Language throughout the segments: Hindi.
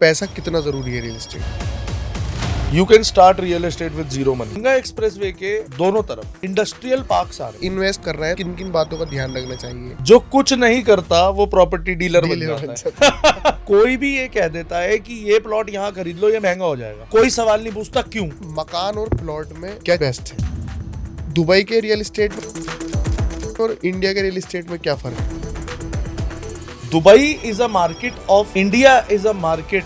पैसा कितना जरूरी है real estate? You can start real estate with zero money. Ganga expressway के दोनों तरफ इंडस्ट्रियल पार्क्स आ रहे हैं। इन्वेस्ट कर रहा है, किन किन बातों का ध्यान रखना चाहिए? जो कुछ नहीं करता वो प्रॉपर्टी डीलर बन डीलर बन जाता है। कोई भी ये कह देता है कि ये प्लॉट यहाँ खरीद लो, ये महंगा हो जाएगा, कोई सवाल नहीं पूछता क्यों। मकान और प्लॉट में क्या बेस्ट है? दुबई के रियल एस्टेट और इंडिया के रियल एस्टेट में क्या फर्क है? Dubai is a market of India is a market.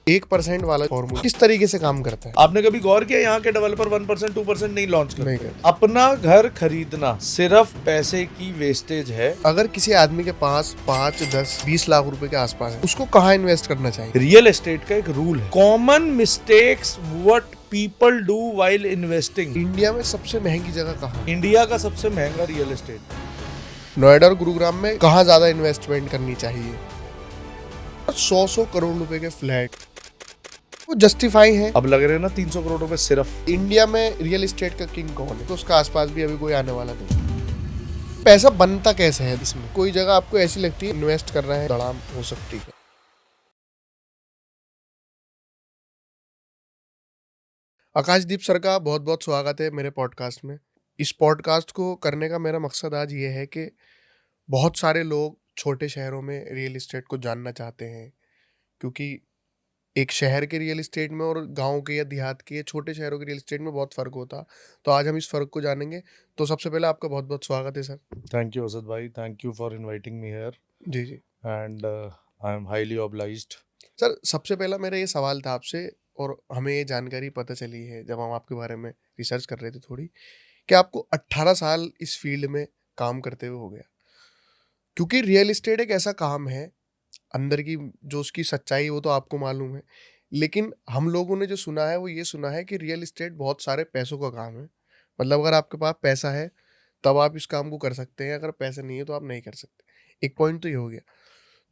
1% वाला फॉर्मूला किस तरीके से काम करता है? आपने कभी गौर किया यहाँ के डेवलपर 1% 2% नहीं लॉन्च नहीं करते? करते। अपना घर खरीदना सिर्फ पैसे की वेस्टेज है। अगर किसी आदमी के पास 5, 10, 20 लाख रुपए के आसपास है, उसको कहाँ इन्वेस्ट करना चाहिए? रियल एस्टेट का एक रूल है, common mistakes what people do while investing. India में सबसे महंगी जगह कहाँ? इंडिया का सबसे महंगा रियल एस्टेट नोएडा और गुरुग्राम में कहाँ ज्यादा इन्वेस्टमेंट करनी चाहिए? 100 करोड़ रुपए के फ्लैट वो जस्टिफाई है। अब लग रहे हैं ना 300 करोड़ रुपए सिर्फ। इंडिया में रियल एस्टेट का किंग कौन है? तो उसका आसपास भी अभी कोई आने वाला नहीं। पैसा बनता कैसे है इसमें? कोई जगह आपको ऐसी लगती है इन्वेस्ट कर रहे हैं, दड़ाम हो सकती है। आकाशदीप सर का बहुत बहुत स्वागत है मेरे पॉडकास्ट में। इस पॉडकास्ट को करने का मेरा मकसद आज ये है कि बहुत सारे लोग छोटे शहरों में रियल एस्टेट को जानना चाहते हैं, क्योंकि एक शहर के रियल एस्टेट में और गांव के या देहात के या छोटे शहरों के रियल एस्टेट में बहुत फ़र्क होता। तो आज हम इस फ़र्क को जानेंगे। तो सबसे पहले आपका बहुत बहुत स्वागत है सर। थैंक यू असद भाई, thank you for inviting me here जी जी and I am highly obliged. Sir, सबसे पहला मेरा ये सवाल था आपसे, और हमें ये जानकारी पता चली है जब हम आपके बारे में रिसर्च कर रहे थे थोड़ी, कि आपको 18 साल इस फील्ड में काम करते हुए हो गया। क्योंकि रियल एस्टेट एक ऐसा काम है, अंदर की जो उसकी सच्चाई है वो तो आपको मालूम है, लेकिन हम लोगों ने जो सुना है वो ये सुना है कि रियल एस्टेट बहुत सारे पैसों का काम है। मतलब अगर आपके पास पैसा है तब आप इस काम को कर सकते हैं, अगर पैसा नहीं है तो आप नहीं कर सकते। एक पॉइंट तो ये हो गया।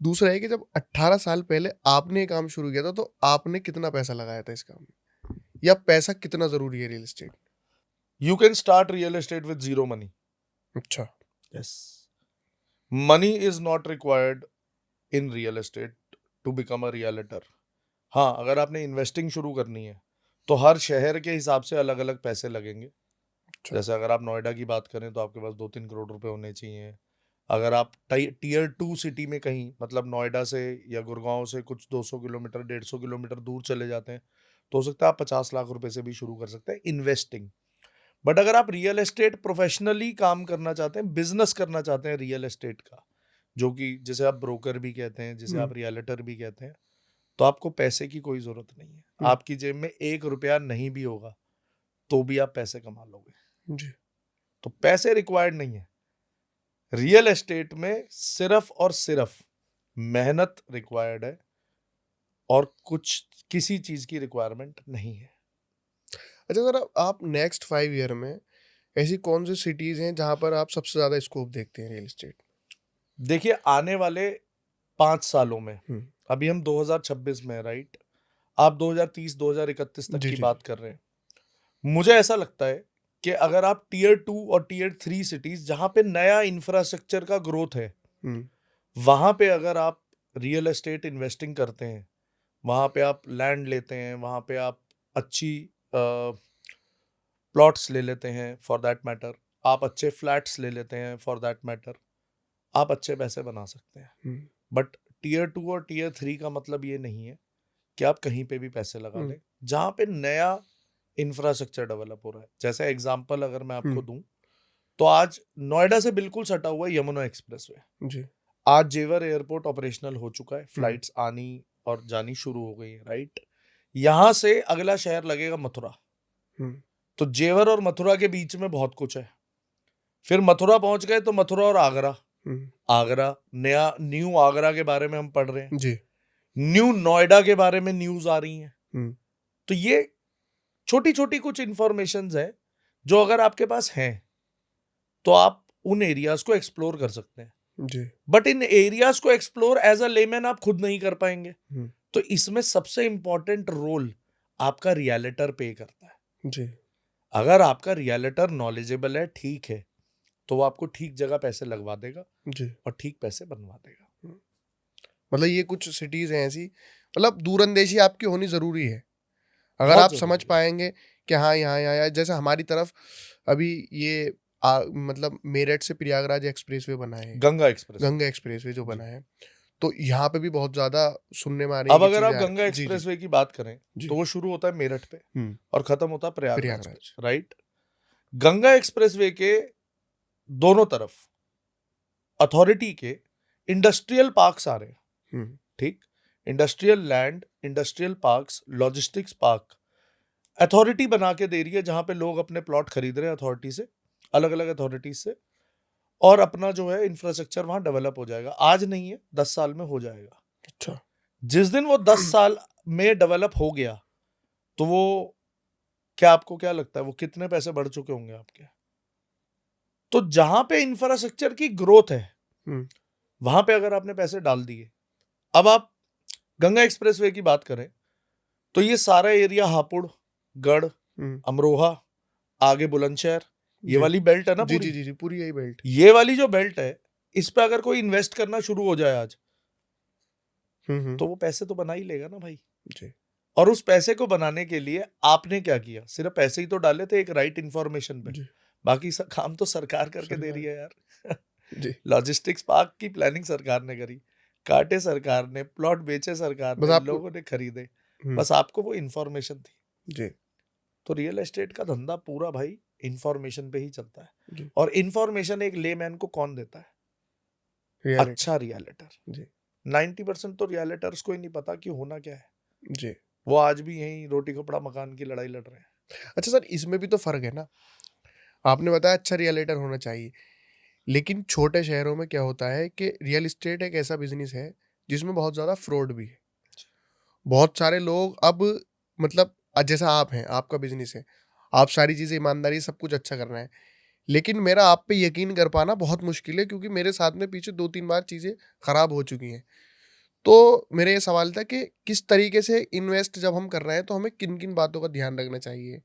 दूसरा है कि जब 18 साल पहले आपने ये काम शुरू किया था तो आपने कितना पैसा लगाया था इस काम में, या पैसा कितना जरूरी है real estate? You can start real estate with zero money. अच्छा। Yes, money is not required in real estate to become a realtor. हाँ, अगर आपने इन्वेस्टिंग शुरू करनी है तो हर शहर के हिसाब से अलग अलग पैसे लगेंगे। अच्छा। जैसे अगर आप नोएडा की बात करें तो आपके पास 2-3 करोड़ रुपए होने चाहिए। अगर आप टीयर 2 सिटी में कहीं, मतलब नोएडा से या गुड़गांव से कुछ 200 किलोमीटर 150 किलोमीटर दूर चले जाते हैं, तो हो सकता है आप 50 लाख रुपए से भी शुरू कर सकते हैं इन्वेस्टिंग। बट अगर आप रियल एस्टेट प्रोफेशनली काम करना चाहते हैं, बिजनेस करना चाहते हैं रियल एस्टेट का, जो कि जिसे आप ब्रोकर भी कहते हैं, जिसे आप रियलिटर भी कहते हैं, तो आपको पैसे की कोई जरूरत नहीं है। आपकी जेब में 1 रुपया नहीं भी होगा तो भी आप पैसे कमा लोगे। जी। तो पैसे रिक्वायर्ड नहीं है। रियल एस्टेट में सिर्फ और सिर्फ मेहनत रिक्वायर्ड है और कुछ किसी चीज की रिक्वायरमेंट नहीं है। अच्छा सर, आप नेक्स्ट 5 ईयर में ऐसी कौन सी सिटीज हैं जहां पर आप सबसे ज्यादा स्कोप देखते हैं रियल एस्टेट? देखिए, आने वाले 5 सालों में, हम्म। अभी हम 2026 में, राइट, आप 2030-2031 तक जी की जी। बात कर रहे हैं। मुझे ऐसा लगता है कि अगर आप टीयर 2 और टीयर 3 सिटीज जहां पे नया इंफ्रास्ट्रक्चर का ग्रोथ है, वहां पे अगर आप रियल एस्टेट इन्वेस्टिंग करते हैं, वहां पे आप लैंड लेते हैं, वहां पे आप अच्छी प्लॉट्स ले लेते हैं, फॉर दैट मैटर आप अच्छे फ्लैट्स ले लेते हैं, फॉर दैट मैटर आप अच्छे पैसे बना सकते हैं। बट टीयर 2 और टीयर 3 का मतलब ये नहीं है कि आप कहीं पे भी पैसे लगा लें जहां पे नया इंफ्रास्ट्रक्चर डेवलप हो रहा है। जैसे एग्जांपल अगर मैं आपको दूं, तो आज नोएडा से बिल्कुल सटा हुआ यमुना एक्सप्रेसवे, जी। आज जेवर एयरपोर्ट ऑपरेशनल हो चुका है, फ्लाइट्स आनी और जानी शुरू हो गई है, राइट। यहां से अगला शहर लगेगा मथुरा। तो जेवर और मथुरा के बीच में बहुत कुछ है। फिर मथुरा पहुंच गए तो मथुरा और आगरा, आगरा, नया न्यू आगरा के बारे में हम पढ़ रहे हैं जी। न्यू नोएडा के बारे में न्यूज आ रही हैं। तो ये छोटी छोटी कुछ इंफॉर्मेशंस है जो अगर आपके पास हैं तो आप उन एरियाज को एक्सप्लोर कर सकते हैं। जी। बट इन एरियाज को एक्सप्लोर एज अ लेमैन आप खुद नहीं कर पाएंगे। तो इसमें सबसे इंपॉर्टेंट रोल आपका रियलिटर पे करता है। जी। अगर आपका रियलिटर नॉलेजेबल है, ठीक है, तो वो आपको ठीक जगह पैसे लगवा देगा जी। और ठीक पैसे बनवा देगा। मतलब ये कुछ सिटीज़ हैं ऐसी, मतलब दूरंदेशी आपकी होनी ज़रूरी है। अगर बहुत आप समझ ज़रूरी है। पाएँगे कि हाँ, यहाँ जैसे हमारी तरफ अभी ये मतलब मेरठ से प्रयागराज एक्सप्रेसवे बना है, गंगा एक्सप्रेसवे। गंगा एक्सप्रेसवे जो जी। बना है, तो यहाँ पे भी बहुत ज़्यादा सुनने में आ रही है अब कि अगर आप चीज़ें आ गंगा रही जी, जी, एक्सप्रेसवे की बात करें, जी। तो वो शुरू होता है मेरठ पे हुँ, और खत्म होता है प्रयागराज पे, प्रयागराज। राइट? गंगा एक्सप्रेसवे के दोनों तरफ अथॉरिटी के इंडस्ट्रियल पार्क्स आ रहे हैं, हुँ, ठीक? Industrial land, industrial parks, logistics park authority बना के दे रही है, जहां पे लोग अपने प्लॉट खरीद रहे हैं अथॉरिटी से, अलग-अलग अथॉरिटीज से, और अपना जो है इंफ्रास्ट्रक्चर वहां डेवलप हो जाएगा। आज नहीं है, 10 साल में हो जाएगा। अच्छा। जिस दिन वो 10 साल में डेवलप हो गया, तो वो आपको क्या लगता है वो कितने पैसे बढ़ चुके होंगे आपके? तो जहां पे इंफ्रास्ट्रक्चर की ग्रोथ है, हुँ, वहां पे अगर आपने पैसे डाल दिए, अब आप गंगा एक्सप्रेसवे की बात करें, तो ये सारा एरिया हापुड़, गढ़, हुँ, अमरोहा, आगे बुलंदशहर, ये जी। वाली बेल्ट है ना जी, जी, पूरी, जी, जी, पूरी यही बेल्ट। ये वाली जो बेल्ट है, इस पे अगर कोई इन्वेस्ट करना शुरू हो जाए आज, हुँ, हुँ, तो वो पैसे तो बना ही लेगा ना भाई। जी, और उस पैसे को बनाने के लिए आपने क्या किया? सिर्फ पैसे ही तो डाले थे एक राइट इन्फॉर्मेशन पे। जी, बाकी काम तो सरकार करके दे रही सरकार है यार। जी, लॉजिस्टिक्स पार्क की प्लानिंग सरकार ने करी, काटे सरकार ने, प्लॉट बेचे सरकार बस ने, आपको लोगों ने खरीदे। हुँ, बस आपको वो इन्फॉर्मेशन थी। जी, तो रियल एस्टेट का धंधा पूरा भाई इन्फॉर्मेशन पे ही चलता है। जी, और इन्फॉर्मेशन एक लेमैन को कौन देता है? रियलिटी। अच्छा रियलिटर। जी, 90% तो रियलिटर्स को ही नहीं पता कि होना क्या है। जी। वो आज भी यही रोटी कपड़ा मकान की लड़ाई लड़ रहे हैं। अच्छा सर, इसमें भी तो फ़र्क है ना, आपने बताया अच्छा रियलिटर होना चाहिए, लेकिन छोटे शहरों में क्या होता है कि रियल एस्टेट एक ऐसा बिज़नेस है, जिसमें बहुत ज़्यादा फ्रॉड भी है। बहुत सारे लोग अब मतलब जैसा आप हैं, आपका बिज़नेस है, आप सारी चीज़ें ईमानदारी सब कुछ अच्छा कर रहे हैं। लेकिन मेरा आप पे यकीन कर पाना बहुत मुश्किल है क्योंकि मेरे साथ में पीछे 2-3 बार चीज़ें खराब हो चुकी हैं। तो मेरा ये सवाल था कि किस तरीके से इन्वेस्ट जब हम कर रहे हैं तो हमें किन-किन बातों का ध्यान रखना चाहिए?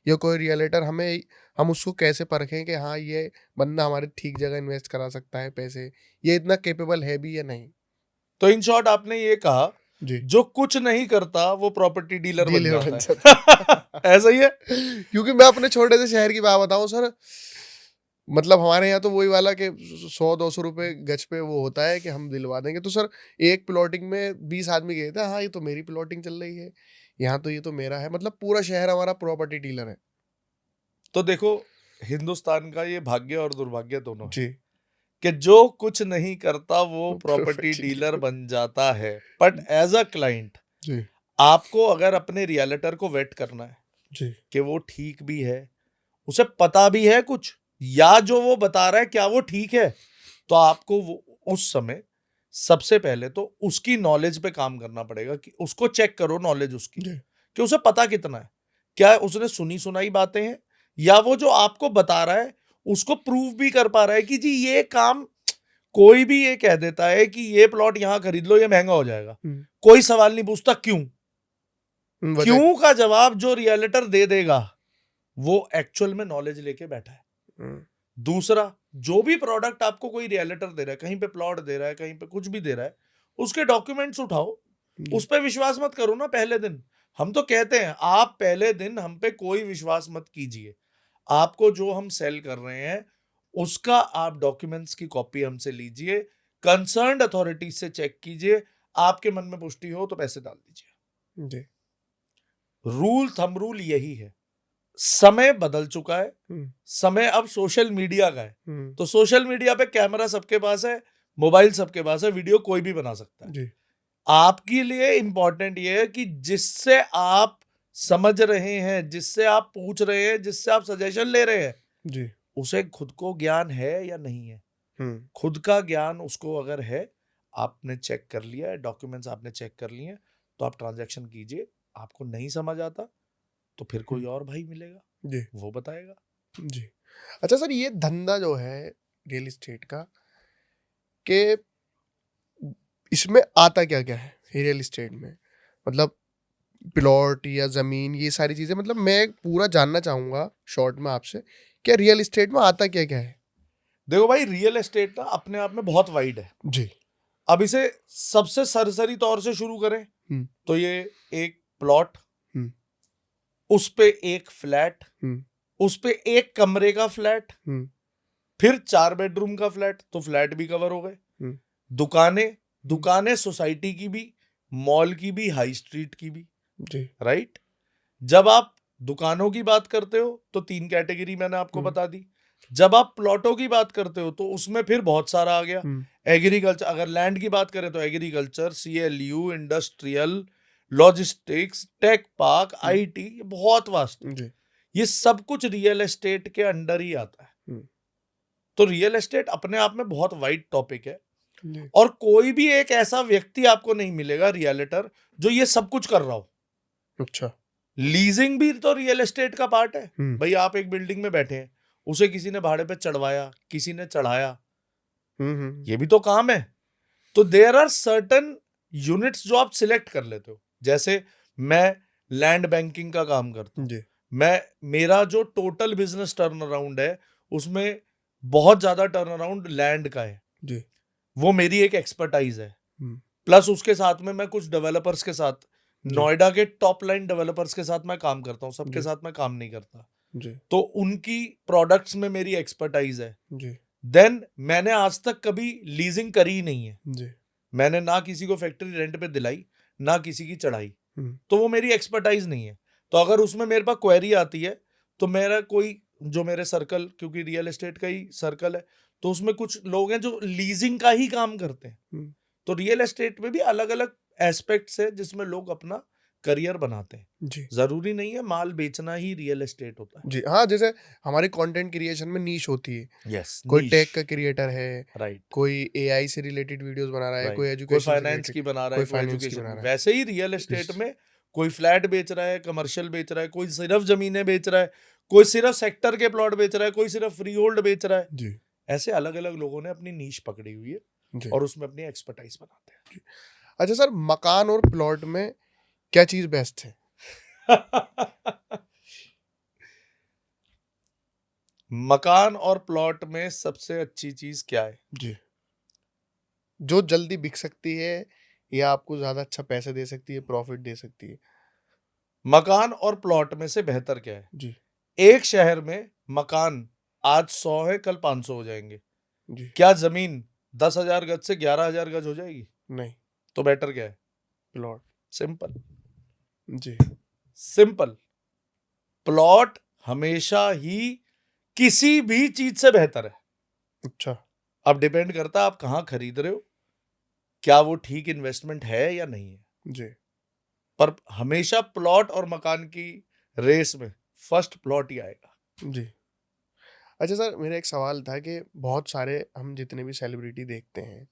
या कोई रियलिटर हम उसको कैसे परखें कि हाँ, ये बंदा हमारे ठीक जगह इन्वेस्ट करा सकता है पैसे, ये इतना कैपेबल है भी या नहीं? तो इन शॉर्ट आपने ये कहा, जी, जो कुछ नहीं करता वो प्रॉपर्टी डीलर बन डीलर बन जाता जाता है। ऐसा ही है। क्योंकि मैं अपने छोटे से शहर की बात बताऊँ सर, मतलब हमारे यहाँ तो वही वाला कि 100-200 रुपए गज पे वो होता है कि हम दिलवा देंगे। तो सर एक प्लॉटिंग में 20 आदमी गए थे, हाँ, ये तो मेरी प्लॉटिंग चल रही है, यहाँ तो ये तो मेरा है। मतलब पूरा शहर हमारा प्रॉपर्टी डीलर है। तो देखो, हिंदुस्तान का ये भाग्य और दुर्भाग्य दोनों है जी, कि जो कुछ नहीं करता वो वो प्रॉपर्टी प्रॉपर्टी डीलर डीलर बन जाता है। बट एज अ क्लाइंट, जी, आपको अगर अपने रियलिटर को वेट करना है जी, कि वो ठीक भी है, उसे पता भी है कुछ, या जो वो बता रहा है क्या वो ठीक है, तो आपको वो उस समय सबसे पहले तो उसकी नॉलेज पे काम करना पड़ेगा कि उसको चेक करो नॉलेज उसकी, जी, कि उसे पता कितना है। क्या उसने सुनी सुनाई बातें हैं, या वो जो आपको बता रहा है उसको प्रूव भी कर पा रहा है कि जी ये काम, कोई भी ये कह देता है कि ये प्लॉट यहां खरीद लो ये महंगा हो जाएगा, हुँ, कोई सवाल नहीं पूछता क्यों। वजह क्यों का जवाब जो रियलिटर दे देगा, वो एक्चुअल में नॉलेज लेके बैठा है। हुँ, दूसरा, जो भी प्रोडक्ट आपको कोई रियलिटर दे रहा है, कहीं पे प्लॉट दे रहा है, कहीं पे कुछ भी दे रहा है, उसके डॉक्यूमेंट्स उठाओ, जी, उस पे विश्वास मत करो ना पहले दिन। हम तो कहते हैं आप पहले दिन हम पे कोई विश्वास मत कीजिए। आपको जो हम सेल कर रहे हैं उसका आप डॉक्यूमेंट्स की कॉपी हमसे लीजिए, कंसर्न्ड अथॉरिटीज से चेक कीजिए, आपके मन में पुष्टि हो तो पैसे डाल दीजिए। जी, रूल थंब रूल यही है। समय बदल चुका है, हुँ, समय अब सोशल मीडिया का है। हुँ, तो सोशल मीडिया पे कैमरा सबके पास है, मोबाइल सबके पास है, वीडियो कोई भी बना सकता है। जी, आपके लिए इंपॉर्टेंट ये है कि जिससे आप समझ रहे हैं, जिससे आप पूछ रहे हैं, जिससे आप सजेशन ले रहे हैं, जी, उसे खुद को ज्ञान है या नहीं है। हुँ, खुद का ज्ञान उसको अगर है, आपने चेक कर लिया है, डॉक्यूमेंट्स आपने चेक कर लिए हैं, तो आप ट्रांजैक्शन कीजिए। आपको नहीं समझ आता तो फिर हुँ, कोई और भाई मिलेगा, जी, वो बताएगा। जी। अच्छा सर, ये धंधा जो है रियल एस्टेट का, कि इसमें आता क्या-क्या है रियल एस्टेट में? मतलब प्लॉट या ज़मीन ये सारी चीज़ें, मतलब मैं पूरा जानना चाहूँगा शॉर्ट में आपसे, क्या रियल एस्टेट में आता क्या-क्या है? देखो भाई, रियल एस्टेट ना अपने आप में बहुत वाइड है। जी, अब इसे सबसे सरसरी तौर से शुरू करें तो ये एक प्लॉट, उस पे एक फ्लैट, उस पे एक कमरे का फ्लैट, फिर 4 बेडरूम का फ्लैट, तो फ्लैट भी कवर हो गए, दुकानें सोसाइटी की भी, मॉल की भी, हाई स्ट्रीट की भी, राइट। जब आप दुकानों की बात करते हो तो 3 कैटेगरी मैंने आपको बता दी। जब आप प्लॉटों की बात करते हो तो उसमें फिर बहुत सारा आ गया। एग्रीकल्चर, अगर लैंड की बात करें तो agriculture, CLU, industrial, logistics, tech park, IT, बहुत वास्ट। ये सब कुछ रियल एस्टेट के अंडर ही आता है। तो रियल एस्टेट अपने आप में बहुत वाइड टॉपिक है, और कोई भी एक ऐसा व्यक्ति आपको नहीं मिलेगा रियलिटर जो ये सब कुछ कर रहा हो। अच्छा, लीजिंग भी तो रियल एस्टेट का पार्ट है। भाई आप एक बिल्डिंग में बैठे हैं, उसे किसी ने भाड़े पे चढ़वाया, किसी ने चढ़ाया, ये भी तो काम है। तो देयर आर सर्टन यूनिट्स जो आप सिलेक्ट कर लेते हो। जैसे मैं लैंड बैंकिंग का काम करता हूँ, मेरा जो टोटल बिजनेस टर्न अराउंड है उसमें बहुत ज्यादा टर्न अराउंड लैंड का है जी। वो मेरी एक एक्सपर्टाइज है। प्लस उसके साथ में मैं कुछ डेवलपर्स के साथ, नोएडा के टॉप लाइन डेवलपर्स के साथ मैं काम करता हूँ, सबके साथ मैं काम नहीं करता जी। तो उनकी प्रोडक्ट्स में मेरी एक्सपर्टाइज है जी। देन मैंने आज तक कभी लीजिंग करी ही नहीं है जी। मैंने ना किसी को फैक्ट्री रेंट पे दिलाई, ना किसी की चढ़ाई, तो वो मेरी एक्सपर्टाइज नहीं है। तो अगर उसमें मेरे पास क्वेरी आती है तो मेरा कोई जो मेरे सर्कल, क्योंकि रियल एस्टेट का ही सर्कल है, तो उसमें कुछ लोग हैं जो लीजिंग का ही काम करते हैं। तो रियल एस्टेट में भी अलग अलग एस्पेक्ट्स है जिसमें लोग अपना करियर बनाते हैं जी। जरूरी नहीं है माल बेचना ही रियल एस्टेट होता है जी। हाँ, जैसे हमारे कंटेंट क्रिएशन में नीश होती है। यस, कोई टेक का क्रिएटर है, राइट, कोई AI से रिलेटेड वीडियोस बना रहा है, कोई कोई एजुकेशन फाइनेंस की बना रहा है, कोई एजुकेशन बना रहा है। वैसे ही रियल एस्टेट में कोई फ्लैट बेच रहा है, कमर्शियल बेच रहा है, कोई सिर्फ जमीनें बेच रहा है, कोई सिर्फ सेक्टर के प्लॉट बेच रहा है, कोई सिर्फ फ्री होल्ड बेच रहा है जी। ऐसे अलग अलग लोगों ने अपनी नीश पकड़ी हुई है और उसमें अपनी एक्सपर्टाइज बनाते हैं। अच्छा सर, मकान और प्लॉट में क्या चीज बेस्ट है? मकान और प्लॉट में सबसे अच्छी चीज क्या है जी? जो जल्दी बिक सकती है या आपको ज्यादा अच्छा पैसे दे सकती है, प्रॉफिट दे सकती है? मकान और प्लॉट में से बेहतर क्या है जी? एक शहर में मकान आज 100 है, कल 500 हो जाएंगे जी। क्या जमीन 10,000 गज से 11,000 गज हो जाएगी? नहीं। तो बेटर क्या है? प्लॉट। सिंपल जी, सिंपल। प्लॉट हमेशा ही किसी भी चीज से बेहतर है। अच्छा। अब डिपेंड करता है आप कहां खरीद रहे हो, क्या वो ठीक इन्वेस्टमेंट है या नहीं है जी। पर हमेशा प्लॉट और मकान की रेस में फर्स्ट प्लॉट ही आएगा जी। अच्छा सर, मेरा एक सवाल था कि बहुत सारे हम जितने भी सेलिब्रिटी देखते हैं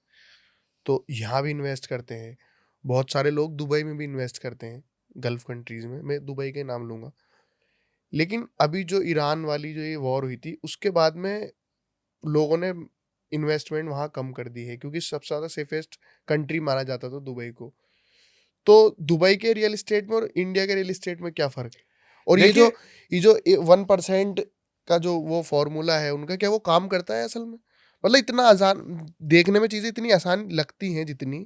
तो यहाँ भी इन्वेस्ट करते हैं, बहुत सारे लोग दुबई में भी इन्वेस्ट करते हैं, गल्फ कंट्रीज में, मैं दुबई के नाम लूँगा। लेकिन अभी जो ईरान वाली जो ये वॉर हुई थी उसके बाद में लोगों ने इन्वेस्टमेंट वहाँ कम कर दी है, क्योंकि सबसे ज़्यादा सेफेस्ट कंट्री माना जाता था दुबई को। तो दुबई के रियल एस्टेट में और इंडिया के रियल एस्टेट में क्या फ़र्क है? और ये जो 1% का जो वो फॉर्मूला है उनका, क्या वो काम करता है असल में? मतलब इतना आसान देखने में चीज़ें इतनी आसान लगती हैं जितनी,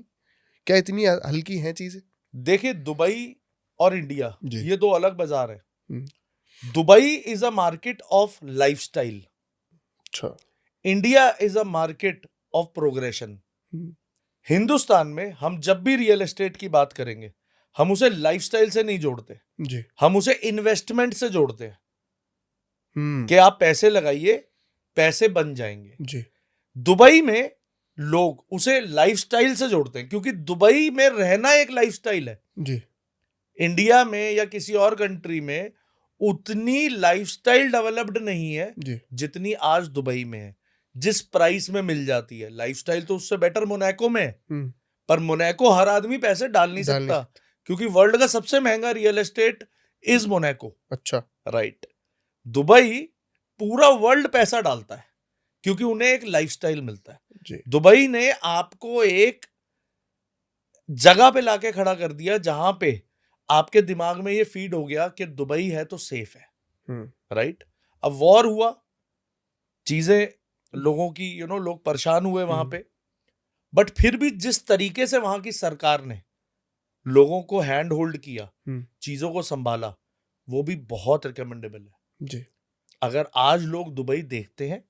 क्या इतनी हल्की हैं चीज़ें? देखिए, दुबई और इंडिया जी। ये दो अलग बाजार है। Dubai is a market of lifestyle, अच्छा। India is a market of progression. Hindustan में हम जब भी रियल एस्टेट की बात करेंगे हम उसे लाइफस्टाइल से नहीं जोड़ते जी। हम उसे इन्वेस्टमेंट से जोड़ते हैं कि आप पैसे लगाइए, पैसे बन जाएंगे जी। दुबई में लोग उसे लाइफस्टाइल से जोड़ते हैं क्योंकि दुबई में रहना एक लाइफस्टाइल है जी। इंडिया में या किसी और कंट्री में उतनी लाइफस्टाइल डेवलप्ड नहीं है जी। जितनी आज दुबई में है। जिस प्राइस में मिल जाती है लाइफस्टाइल, तो उससे बेटर मोनाको में है। पर मोनाको हर आदमी पैसे डाल नहीं सकता क्योंकि वर्ल्ड का सबसे महंगा रियल एस्टेट इज मोनाको। अच्छा, राइट। दुबई पूरा वर्ल्ड पैसा डालता है क्योंकि उन्हें एक लाइफस्टाइल मिलता है जी। दुबई ने आपको एक जगह पे लाके खड़ा कर दिया जहां पे आपके दिमाग में ये फीड हो गया कि दुबई है तो सेफ है। राइट। अब वॉर हुआ, चीजें लोगों की लोग परेशान हुए वहां पे, बट फिर भी जिस तरीके से वहां की सरकार ने लोगों को हैंड होल्ड किया, चीजों को संभाला, वो भी बहुत रिकमेंडेबल है जी। अगर आज लोग दुबई देखते हैं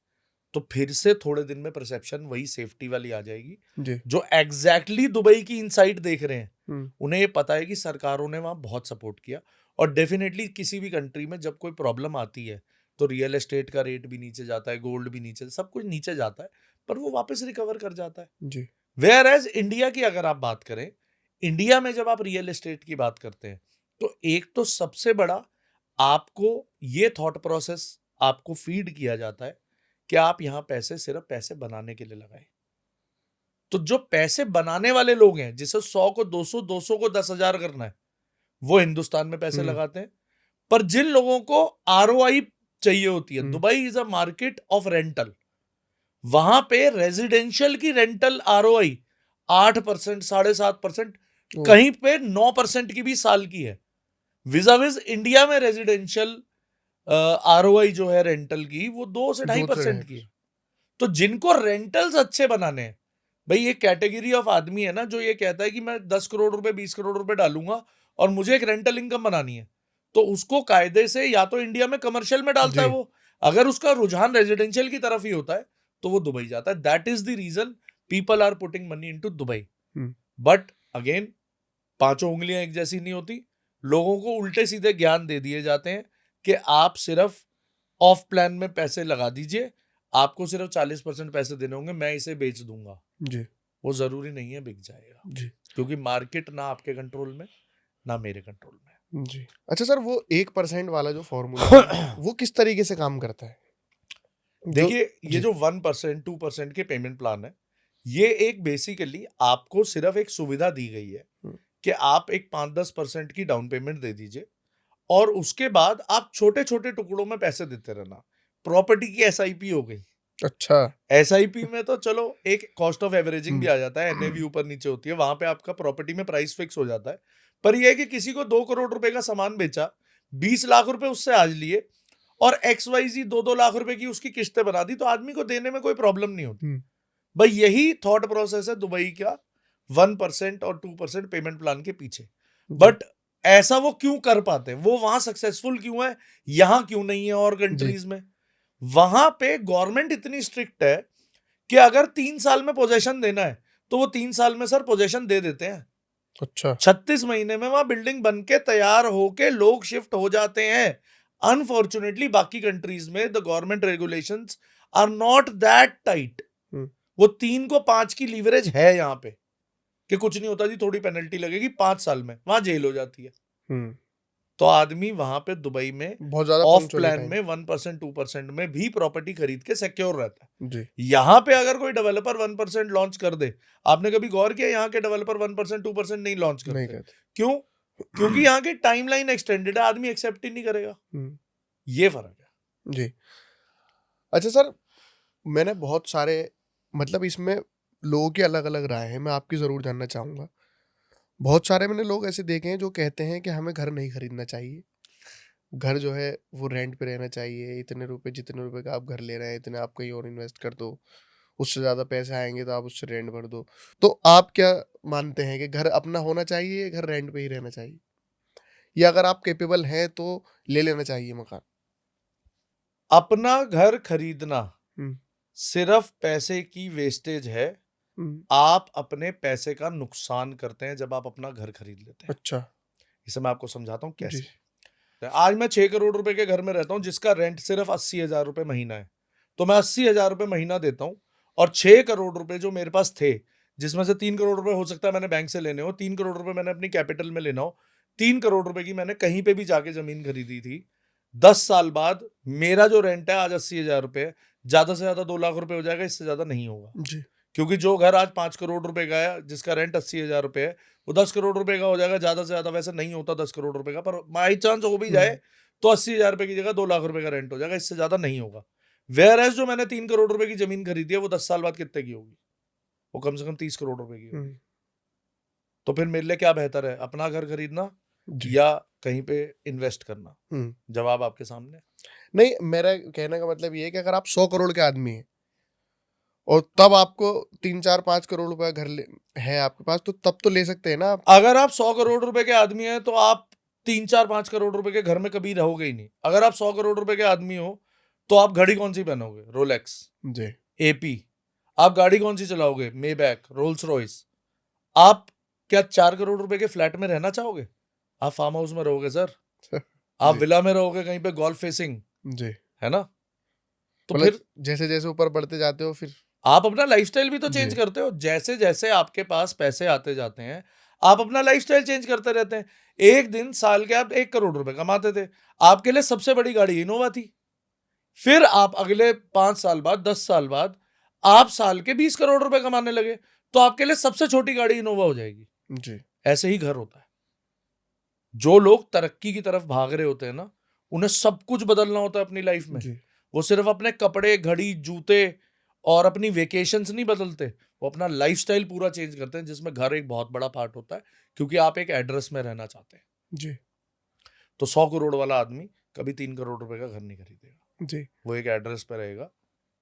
तो फिर से थोड़े दिन में परसेप्शन वही सेफ्टी वाली आ जाएगी। जी। जो एग्जैक्टली दुबई की इनसाइड देख रहे हैं, हुँ। उन्हें ये पता है कि सरकारों ने वहां बहुत सपोर्ट किया। और डेफिनेटली किसी भी कंट्री में जब कोई प्रॉब्लम आती है तो रियल एस्टेट का रेट भी नीचे जाता है, गोल्ड भी नीचे, सब कुछ नीचे जाता है, पर वो वापस रिकवर कर जाता है। जी। वेयर एज इंडिया की अगर आप बात करें, इंडिया में जब आप रियल एस्टेट की बात करते हैं तो एक तो सबसे बड़ा आपको ये थॉट प्रोसेस आपको फीड किया जाता है कि आप यहां पैसे सिर्फ पैसे बनाने के लिए लगाएं। तो जो पैसे बनाने वाले लोग हैं, जिसे 100 को 200, 200 को 10,000 करना है, वो हिंदुस्तान में पैसे हुँ। लगाते हैं। पर जिन लोगों को आरओआई चाहिए होती है, हुँ। Dubai is a market of rental. वहां पे रेजिडेंशियल की रेंटल आरओआई 8%, 7.5%, ओह! कहीं पे 9% की भी साल की है। विजाविज इंडिया में रेजिडेंशियल आरओआई जो है रेंटल की, वो 2 से 2 से 2.5% की 2.5%। है। तो जिनको रेंटल्स अच्छे बनाने हैं, भाई ये कैटेगरी ऑफ आदमी है ना जो ये कहता है कि मैं 10 करोड़ रुपए 20 करोड़ रुपए डालूंगा और मुझे एक रेंटल इनकम बनानी है, तो उसको कायदे से या तो इंडिया में कमर्शियल में डालता है जी। वो। अगर उसका रुझान रेजिडेंशियल की तरफ ही होता है तो वो दुबई जाता है। That is the reason people are putting money into Dubai. Hmm. But again, पांचों उंगलियां एक जैसी नहीं होती। लोगों को उल्टे सीधे ज्ञान दे दिए जाते हैं कि आप सिर्फ ऑफ प्लान में पैसे लगा दीजिए, आपको सिर्फ 40% पैसे देने होंगे, मैं इसे बेच दूंगा। जी। वो जरूरी नहीं है बिक जाएगा, जी। क्योंकि मार्केट ना आपके कंट्रोल में ना मेरे कंट्रोल जी। अच्छा सर, वो 1% वाला जो फ़ॉर्मूला है, में। वो किस तरीके से काम करता है? जो देखिए, ये जी। जो 1%, 2% के पेमेंट प्लान है, ये एक बेसिकली आपको सिर्फ एक सुविधा दी गई है हुँ। कि आप एक 5-10% की डाउन पेमेंट दे दीजिए और उसके बाद आप छोटे छोटे टुकड़ों में पैसे देते रहना। प्रॉपर्टी की एसआईपी हो गई। अच्छा। एसआईपी में तो चलो एक कॉस्ट ऑफ एवरेजिंग भी हुँ। आ जाता है, एनएवी ऊपर नीचे होती है, वहां पे आपका प्रॉपर्टी में प्राइस फिक्स हो जाता है। पर यह है कि किसी को 2 करोड़ रुपए का सामान बेचा, 20 लाख रुपए उससे आज लिए और XYZ 2-2 लाख रुपए की उसकी किस्तें बना दी, तो आदमी को देने में कोई प्रॉब्लम नहीं होती। हुँ। भाई यही थॉट प्रोसेस है दुबई का 1% और 2% पेमेंट प्लान के पीछे। जी। बट ऐसा वो क्यों कर पाते हैं, वो वहां सक्सेसफुल क्यों है, यहां क्यों नहीं है और जी। कंट्रीज में? वहां पे गवर्नमेंट इतनी स्ट्रिक्ट है कि अगर 3 साल में पोजेशन देना है तो वो 3 साल में सर पोजेशन दे देते हैं। अच्छा। 36 महीने में वहां बिल्डिंग बन के तैयार होके लोग शिफ्ट हो जाते हैं। अनफॉर्चुनेटली बाकी कंट्रीज में the government regulations are not that tight. हुँ। वो 3 को 5 की लीवरेज है यहाँ पे कि कुछ नहीं होता जी, थोड़ी पेनल्टी लगेगी, 5 साल में वहां जेल हो जाती है। हुँ। तो आदमी वहां पे दुबई में बहुत ज़्यादा ऑफ पंक्चुअल है प्लान टाइम। में 1%, 2% में भी प्रॉपर्टी खरीद के सिक्योर रहता है। जी। यहां पे अगर कोई डेवलपर 1% लॉन्च कर दे, आपने कभी गौर किया यहाँ के डेवलपर 1%, 2% नहीं लॉन्च नहीं करते? कहते। क्यों? क्योंकि यहाँ की टाइमलाइन एक्सटेंडेड है, आदमी एक्सेप्ट ही नहीं करेगा। हुँ। ये फर्क है। जी। अच्छा सर, मैंने बहुत सारे मतलब इसमें लोगों की अलग-अलग राय है, मैं आपकी ज़रूर जानना चाहूँगा। बहुत सारे मैंने लोग ऐसे देखे हैं जो कहते हैं कि हमें घर नहीं खरीदना चाहिए। घर जो है वो रेंट पे रहना चाहिए, इतने रुपए जितने रुपए का आप घर ले रहे हैं, इतने आप कहीं और इन्वेस्ट कर दो। उससे ज़्यादा पैसे आएँगे तो आप उससे रेंट भर दो। तो आप क्या मानते हैं कि घर अपना होना चाहिए या घर रेंट पे ही रहना चाहिए? या अगर आप कैपेबल हैं तो ले लेना चाहिए मकान? अपना घर खरीदना हुँ। सिर्फ पैसे की वेस्टेज है। हुँ। आप अपने पैसे का नुकसान करते हैं जब आप अपना घर खरीद लेते हैं। अच्छा। इसे मैं आपको समझाता हूँ जी। कैसे। आज मैं 6 करोड़ रुपए के घर में रहता हूँ जिसका रेंट सिर्फ 80,000 रुपए महीना है। तो मैं 80,000 रुपए महीना देता हूँ और 6 करोड़ रुपए जो मेरे पास थे, जिसमें से 3 करोड़ रुपए हो सकता है मैंने बैंक से लेने हो, 3 करोड़ रुपए मैंने अपनी कैपिटल में लेना हो, 3 करोड़ रुपए की मैंने कहीं पे भी जाके जमीन खरीदी थी। 10 साल बाद मेरा जो रेंट है आज 80,000 रुपए है, ज्यादा से ज्यादा 2 लाख रुपए हो जाएगा, इससे ज्यादा नहीं होगा। जी। क्योंकि जो घर आज 5 करोड़ रुपए का है जिसका रेंट 80,000 रुपए है, वो 10 करोड़ रुपए का हो जाएगा ज्यादा से ज्यादा। वैसे नहीं होता 10 करोड़ रुपए का, पर बाई चांस हो भी जाए हुँ। तो 80,000 रुपए की जगह 2 लाख रुपए का रेंट हो जाएगा, इससे ज्यादा नहीं होगा। वेयर एज जो मैंने 3 करोड़ रुपए की जमीन खरीदी है वो 10 साल बाद कितने की होगी? वो कम से कम 30 करोड़ रुपए की होगी। हुँ। तो फिर मेरे लिए क्या बेहतर है, अपना घर खरीदना जी। या कहीं पे इन्वेस्ट करना? हुँ। जवाब आपके सामने। नहीं, मेरा कहने का मतलब ये है कि अगर आप 100 करोड़ के आदमी हैं और तब आपको 3-4-5 करोड़ रुपए घर है आपके पास, तो तब तो ले सकते हैं ना आप। अगर आप 100 करोड़ रुपए के आदमी हैं तो आप 3-4-5 करोड़ रुपए के घर में कभी रहोगे ही नहीं। अगर आप 100 करोड़ रुपए के आदमी हो तो आप घड़ी कौन सी पहनोगे? रोलेक्स, जी, एपी। आप गाड़ी कौन सी चलाओगे? Maybach, Rolls Royce. आप क्या 4 करोड़ रुपए के फ्लैट में रहना चाहोगे? आप फार्म हाउस में रहोगे सर। आप जी, विला में रहोगे कहीं पे गोल्फ फेसिंग, जी। है ना? तो मतलब फिर जैसे-जैसे ऊपर बढ़ते जाते हो फिर। आप अपना लाइफस्टाइल भी तो चेंज जी, करते हो। जैसे जैसे आपके पास पैसे आते जाते हैं, आप अपना लाइफस्टाइल चेंज करते रहते हैं। एक दिन साल के आप 1 करोड़ रुपए कमाते थे। आपके लिए सबसे बड़ी गाड़ी इनोवा थी। फिर आप अगले 5 साल बाद, 10 साल बाद आप साल के 20 करोड़ रुपए कमाने लगे, तो आपके लिए सबसे छोटी गाड़ी इनोवा हो जाएगी। जी, ऐसे ही घर होता है। जो लोग तरक्की की तरफ भाग रहे होते हैं ना, उन्हें सब कुछ बदलना होता है अपनी लाइफ में। जी, वो सिर्फ अपने कपड़े, घड़ी, जूते और अपनी वेकेशंस नहीं बदलते। वो अपना लाइफस्टाइल पूरा चेंज करते हैं, जिसमें घर एक बहुत बड़ा पार्ट होता है, क्योंकि आप एक एड्रेस में रहना चाहते हैं। जी, तो 100 करोड़ वाला आदमी कभी 3 करोड़ रुपए का घर नहीं खरीदेगा। जी, वो एक एड्रेस पे रहेगा,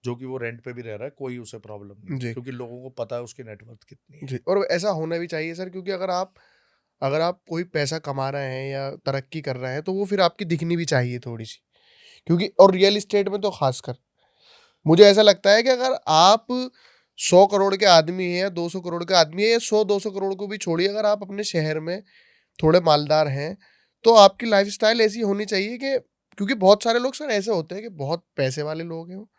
जो कि वो रेंट पे भी रह रहा है, कोई उसे प्रॉब्लम नहीं है, जी, क्योंकि लोगों को पता है उसकी नेटवर्थ कितनी है। जी। और ऐसा होना भी चाहिए सर, क्योंकि अगर आप कोई पैसा कमा रहे हैं या तरक्की कर रहे हैं, तो वो फिर आपकी दिखनी भी चाहिए थोड़ी-सी। क्योंकि और रियल एस्टेट में तो ख़ासकर, मुझे ऐसा लगता है कि अगर आप 100 करोड़ के आदमी हैं या 200 करोड़ के आदमी हैं, या 100-200 करोड़ को भी छोड़िए, अगर आप अपने शहर में थोड़े मालदार हैं, तो आपकी लाइफ़स्टाइल ऐसी होनी चाहिए कि, क्योंकि बहुत सारे लोग सर ऐसे होते हैं कि बहुत पैसे वाले लोग हैं वो,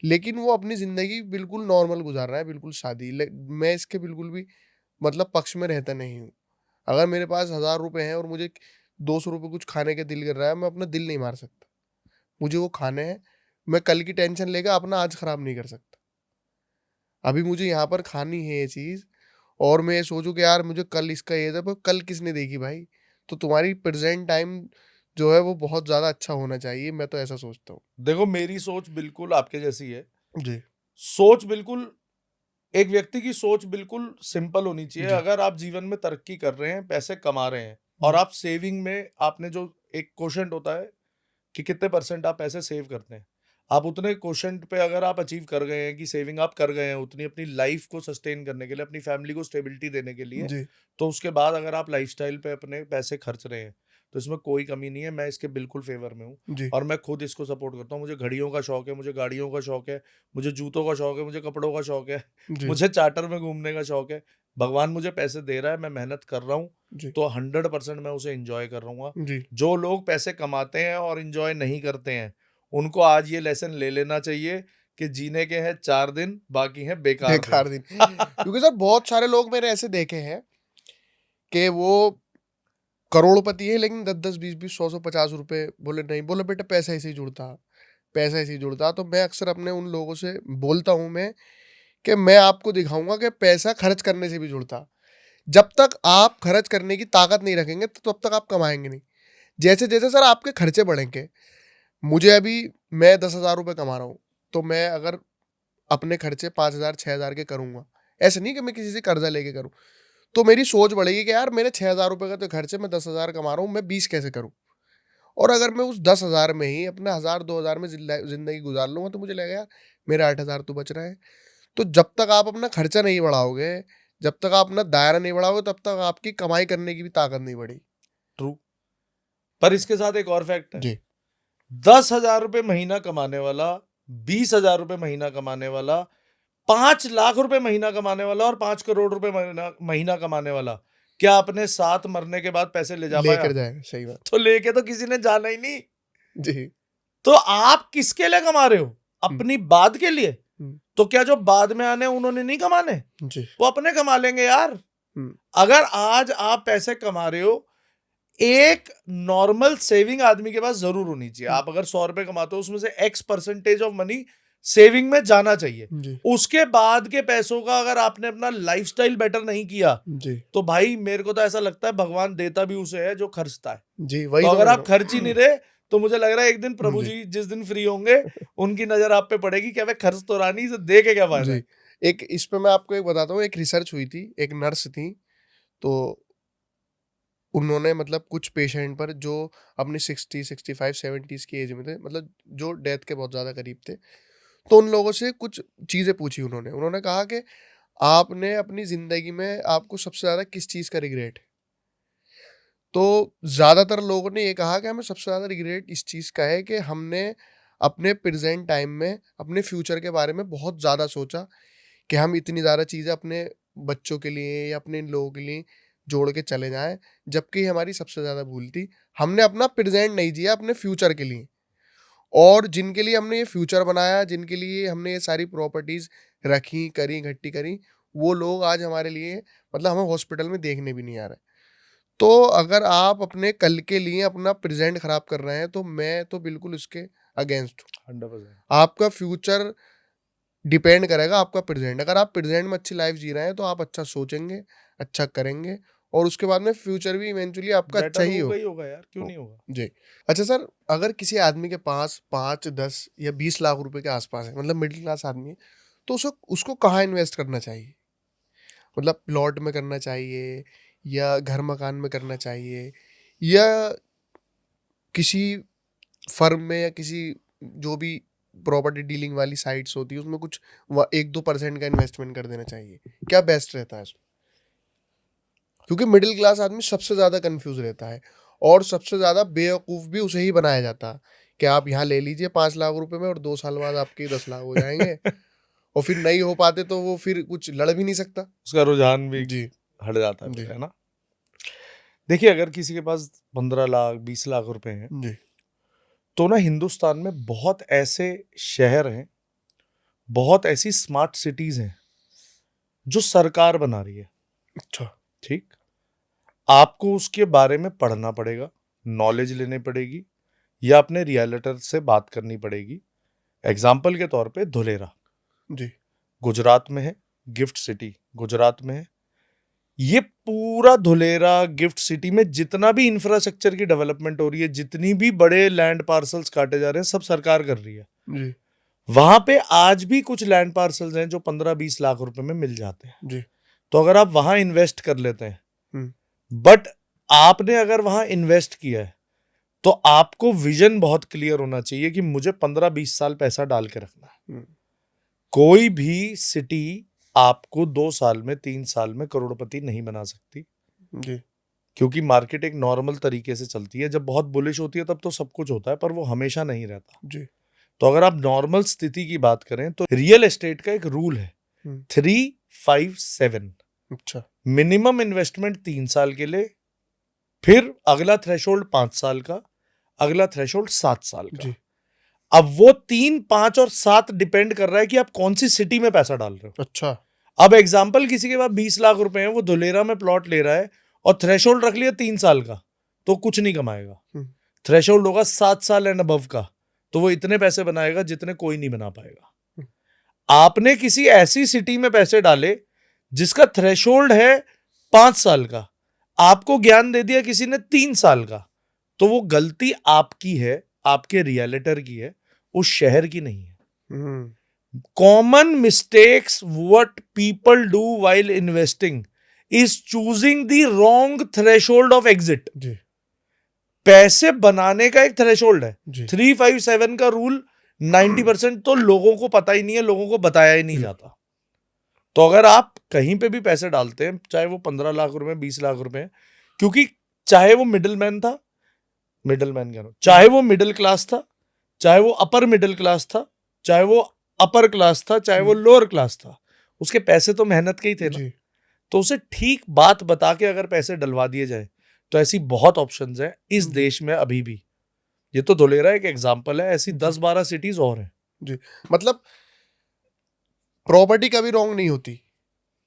लेकिन वो अपनी ज़िंदगी बिल्कुल नॉर्मल गुज़ार रहा है, बिल्कुल सादी। मैं इसके बिल्कुल भी मतलब पक्ष में रहता नहीं हूँ। अगर मेरे पास ₹1000 हैं और मुझे ₹200 कुछ खाने का दिल कर रहा है, मैं अपना दिल नहीं मार सकता। मुझे वो खाने हैं, मैं कल की टेंशन लेके अपना आज खराब नहीं कर सकता। अभी मुझे यहाँ पर खानी है ये चीज़, और मैं ये सोचूँ कि यार मुझे कल इसका ये था, पर कल किसने देखी भाई? तो तुम्हारी प्रेज़ेंट टाइम जो है वो बहुत ज़्यादा अच्छा होना चाहिए, मैं तो ऐसा सोचता हूँ। देखो, मेरी सोच बिल्कुल आपके जैसी है। जी, सोच बिल्कुल एक व्यक्ति की सोच बिल्कुल सिंपल होनी चाहिए। जी, अगर आप जीवन में तरक्की कर रहे हैं, पैसे कमा रहे हैं और जी, आप सेविंग में, आपने जो एक क्वोशंट होता है कि कितने परसेंट आप पैसे सेव करते हैं। आप उतने क्वोशंट पे अगर आप अचीव कर गए हैं कि सेविंग आप कर गए हैं उतनी अपनी लाइफ को सस्टेन करने के लिए, अपनी फैमिली को स्टेबिलिटी देने के लिए, जी, तो उसके बाद अगर आप लाइफ़स्टाइल पे अपने पैसे खर्च रहे हैं, तो इसमें कोई कमी नहीं है। मैं इसके बिल्कुल फ़ेवर में हूँ जी, और मैं खुद इसको सपोर्ट करता हूँ। मुझे घड़ियों का शौक है, मुझे गाड़ियों का शौक है, मुझे जूतों का शौक है, मुझे कपड़ों का शौक है, जी, मुझे चार्टर में घूमने का शौक है। भगवान मुझे पैसे दे रहा है, मैं मेहनत कर रहा हूँ, जी, तो 100% मैं उसे एन्जॉय कर रहूँगा। जी। जो लोग पैसे कमाते हैं और एन्जॉय नहीं करते हैं, उनको आज ये लेसन ले लेना चाहिए कि जीने के हैं 4 दिन, बाकी हैं बेकार दिन। बेकार दिन। क्योंकि सर बहुत सारे लोग मैंने ऐसे देखे हैं कि वो करोड़पति है, लेकिन 10-10, 20-20, 100-100, ₹50 बोले नहीं, बोले बेटा पैसा ऐसे ही जुड़ता, पैसा ऐसे ही जुड़ता। तो मैं अक्सर अपने उन लोगों से बोलता हूँ मैं, कि मैं आपको दिखाऊँगा कि पैसा खर्च करने से भी जुड़ता। जब तक आप खर्च करने की ताकत नहीं रखेंगे, तो तब तक आप कमाएँगे नहीं। जैसे-जैसे सर आपके खर्चे बढ़ेंगे, मुझे अभी मैं ₹10,000 कमा रहा हूँ, तो मैं अगर अपने खर्चे 5,000 6,000 के करूँगा, ऐसा नहीं कि मैं किसी से कर्ज़ा लेके करूँ। तो मेरी सोच बढ़ेगी कि यार मेरे ₹6,000 का तो खर्च है, मैं 10,000 कमा रहा हूँ, मैं 20 कैसे करूँ? और अगर मैं उस 10,000 में ही अपना 1,000 2,000 में ज़िंदगी गुज़ार लूँगा, तो मुझे लगेगा यार मेरे 8,000 तो बच रहा है। तो जब तक आप अपना खर्चा नहीं बढ़ाओगे, जब तक आप अपना दायरा नहीं बढ़ाओगे, तब तक आपकी कमाई करने की भी ताकत नहीं बढ़ेगी। ट्रू। पर इसके साथ एक और फैक्ट है। जी, 10,000 रुपए महीना कमाने वाला, 20,000 रुपए महीना कमाने वाला, 5 लाख रुपए महीना कमाने वाला और 5 करोड़ रुपए महीना महीना कमाने वाला, क्या अपने साथ मरने के बाद पैसे ले जा पाया? लेकर जाएगा, सही बात। तो लेके तो किसी ने जाना ही नहीं। जी, तो आप किसके लिए कमा रहे हो? हुँ, अपनी बाद के लिए? हुँ, तो क्या जो बाद में आने हैं, उन्होंने नहीं कमाने? जी, वो अपने कमा लेंगे यार। हुँ, अगर आज आप पैसे कमा रहे हो, एक नॉर्मल सेविंग आदमी के पास ज़रूर होनी चाहिए। हुँ, आप अगर ₹100 कमाते हो, उसमें से x percentage of money saving में जाना चाहिए। जी, उसके बाद के पैसों का अगर आपने अपना लाइफ़स्टाइल बेटर नहीं किया, जी, तो भाई मेरे को तो ऐसा लगता है भगवान देता भी उसे है जो खर्चता है। जी, तो वही तो अगर मैं कह आप रहा खर्च ही हूँ। नहीं रहे, तो मुझे लग रहा है एक दिन प्रभु जी, जी जिस दिन फ्री होंगे, उनकी नज़र आप पे पड़ेगी कि अबे खर्च तो रहा नहीं, इसे दे के क्या फ़ायदा जी। है? एक इस पे मैं आपको एक बताता हूँ, एक रिसर्च हुई थी, एक नर्स थी, तो उन्होंने मतलब कुछ पेशेंट पर जो अपनी 60, 65, 70s की एज में थे, मतलब जो डेथ के बहुत ज़्यादा करीब थे, तो उन लोगों से कुछ चीज़ें पूछी उन्होंने कहा कि आपने अपनी ज़िंदगी में आपको सबसे ज़्यादा किस चीज़ का रिग्रेट है? तो ज़्यादातर लोगों ने ये कहा कि हमें सबसे ज़्यादा रिग्रेट इस चीज़ का है कि हमने अपने प्रेज़ेंट टाइम में अपने फ्यूचर के बारे में बहुत ज़्यादा सोचा कि हम इतनी ज़्यादा चीज़ें अपने बच्चों के लिए या अपने इन लोगों के लिए जोड़ के चले जाएँ, जबकि हमारी सबसे ज़्यादा भूल थी। हमने अपना प्रेज़ेंट नहीं जिया अपने फ्यूचर के लिए। और जिनके लिए हमने ये फ्यूचर बनाया, जिनके लिए हमने ये सारी प्रॉपर्टीज़ रखी, करी, इकट्ठी करी, वो लोग आज हमारे लिए मतलब हमें हॉस्पिटल में देखने भी नहीं आ रहे। तो अगर आप अपने कल के लिए अपना प्रेज़ेंट ख़राब कर रहे हैं, तो मैं तो बिल्कुल उसके अगेंस्ट हूँ। 100%। आपका फ्यूचर डिपेंड करेगा आपका प्रेज़ेंट। अगर आप प्रेज़ेंट में अच्छी लाइफ़ जी रहे हैं, तो आप अच्छा सोचेंगे, अच्छा करेंगे और उसके बाद में फ्यूचर भी इवेंचुअली आपका अच्छा बेटर ही होगा हो। ही होगा यार, क्यों हो नहीं होगा? जी। अच्छा सर, अगर किसी आदमी के पास 5, 10 या 20 लाख रुपए के आस-पास है, मतलब मिडल क्लास आदमी है, तो उसको उसको कहाँ इन्वेस्ट करना चाहिए? मतलब प्लॉट में करना चाहिए या घर-मकान में करना चाहिए या किसी फर्म में या किसी जो भी प्रॉपर्टी डीलिंग वाली साइट्स होती है, उसमें कुछ व 1-2% का इन्वेस्टमेंट कर देना चाहिए? क्या बेस्ट रहता है इसमें? क्योंकि मिडिल क्लास आदमी सबसे ज़्यादा कन्फ्यूज़ रहता है और सबसे ज़्यादा बेवकूफ़ भी उसे ही बनाया जाता है कि आप यहाँ ले लीजिए 5 लाख रुपए में और 2 साल बाद आपके 10 लाख हो जाएँगे और फिर नहीं हो पाते तो वो फिर कुछ लड़ भी नहीं सकता। उसका रुझान भी जी, हट जाता है जी, फिर, है ना? देखिए, अगर किसी के पास 15 लाख, 20 लाख रुपए हैं, जी। तो ना हिंदुस्तान में बहुत ऐसे शहर हैं, बहुत ऐसी स्मार्ट सिटीज़ हैं, जो सरकार बना रही है, अच्छा, ठीक? आपको उसके बारे में पढ़ना पड़ेगा, नॉलेज लेनी पड़ेगी या अपने रियलिटर से बात करनी पड़ेगी। एग्ज़ाम्पल के तौर पे धुलेरा, जी, गुजरात में है, गिफ्ट सिटी गुजरात में है। ये पूरा धुलेरा गिफ्ट सिटी में जितना भी इंफ्रास्ट्रक्चर की डेवलपमेंट हो रही है, जितनी भी बड़े लैंड पार्सल्स काटे जा रहे हैं, सब सरकार कर रही है। जी, वहां पे आज भी कुछ लैंड पार्सल्स हैं जो 15-20 लाख रुपए में मिल जाते हैं। जी। तो अगर आप वहां इन्वेस्ट कर लेते हैं, हुँ, बट आपने अगर वहां इन्वेस्ट किया है, तो आपको विजन बहुत क्लियर होना चाहिए कि मुझे 15-20 साल पैसा डाल के रखना है। हुँ, कोई भी सिटी आपको 2 साल में, 3 साल में करोड़पति नहीं बना सकती, जी, क्योंकि मार्केट एक नॉर्मल तरीके से चलती है। जब बहुत बुलिश होती है तब तो सब कुछ होता है, पर वो हमेशा नहीं रहता। जी। तो अगर आप नॉर्मल स्थिति की बात करें, तो रियल एस्टेट का एक रूल है, हुँ, 3-5-7। अच्छा, मिनिमम इन्वेस्टमेंट 3 साल के लिए, फिर अगला थ्रेशोल्ड 5 साल का, अगला थ्रेशोल्ड 7 साल का। जी, अब वो 3, 5 और 7 डिपेंड कर रहा है कि आप कौन सी सिटी में पैसा डाल रहे हो। अच्छा, अब एग्जाम्पल, किसी के पास 20 लाख रुपए हैं, वो धुलेरा में प्लॉट ले रहा है और थ्रेशोल्ड रख लिया 3 साल का, तो कुछ नहीं कमाएगा। हुँ, थ्रेशोल्ड होगा 7 साल एंड अबव का, तो वो इतने पैसे बनाएगा जितने कोई नहीं बना पाएगा। हुँ, आपने किसी ऐसी सिटी में पैसे डाले जिसका थ्रेशोल्ड है 5 साल का, आपको ज्ञान दे दिया किसी ने 3 साल का, तो वो गलती आपकी है, आपके रियलिटर की है, उस शहर की नहीं है। हुँ, Common mistakes what people do while investing is choosing the wrong threshold of exit. जी, पैसे बनाने का एक थ्रेशोल्ड है, जी, 3-5-7 का रूल 90% तो लोगों को पता ही नहीं है, लोगों को बताया ही नहीं बिल्कुल, जाता। तो अगर आप कहीं पे भी पैसे डालते हैं, चाहे वो 15 लाख रुपए, 20 लाख रुपए, क्योंकि चाहे वो मिडिल मैन था, मिडिल मैन कह रहा हूं, हुँ, चाहे वो मिडिल क्लास था, चाहे वो अपर मिडिल क्लास था, चाहे वो अपर क्लास था, चाहे वो हुँ, लोअर क्लास था, उसके पैसे तो मेहनत के ही थे ना। जी, तो उसे ठीक बात बता के अगर पैसे डलवा दिए जाए, तो ऐसी बहुत ऑप्शंस हैं इस जी, देश में अभी भी। ये तो धुलेरा एक एग्जांपल है, ऐसी जी, 10-12 सिटीज और हैं। जी। मतलब प्रॉपर्टी कभी रॉन्ग नहीं होती।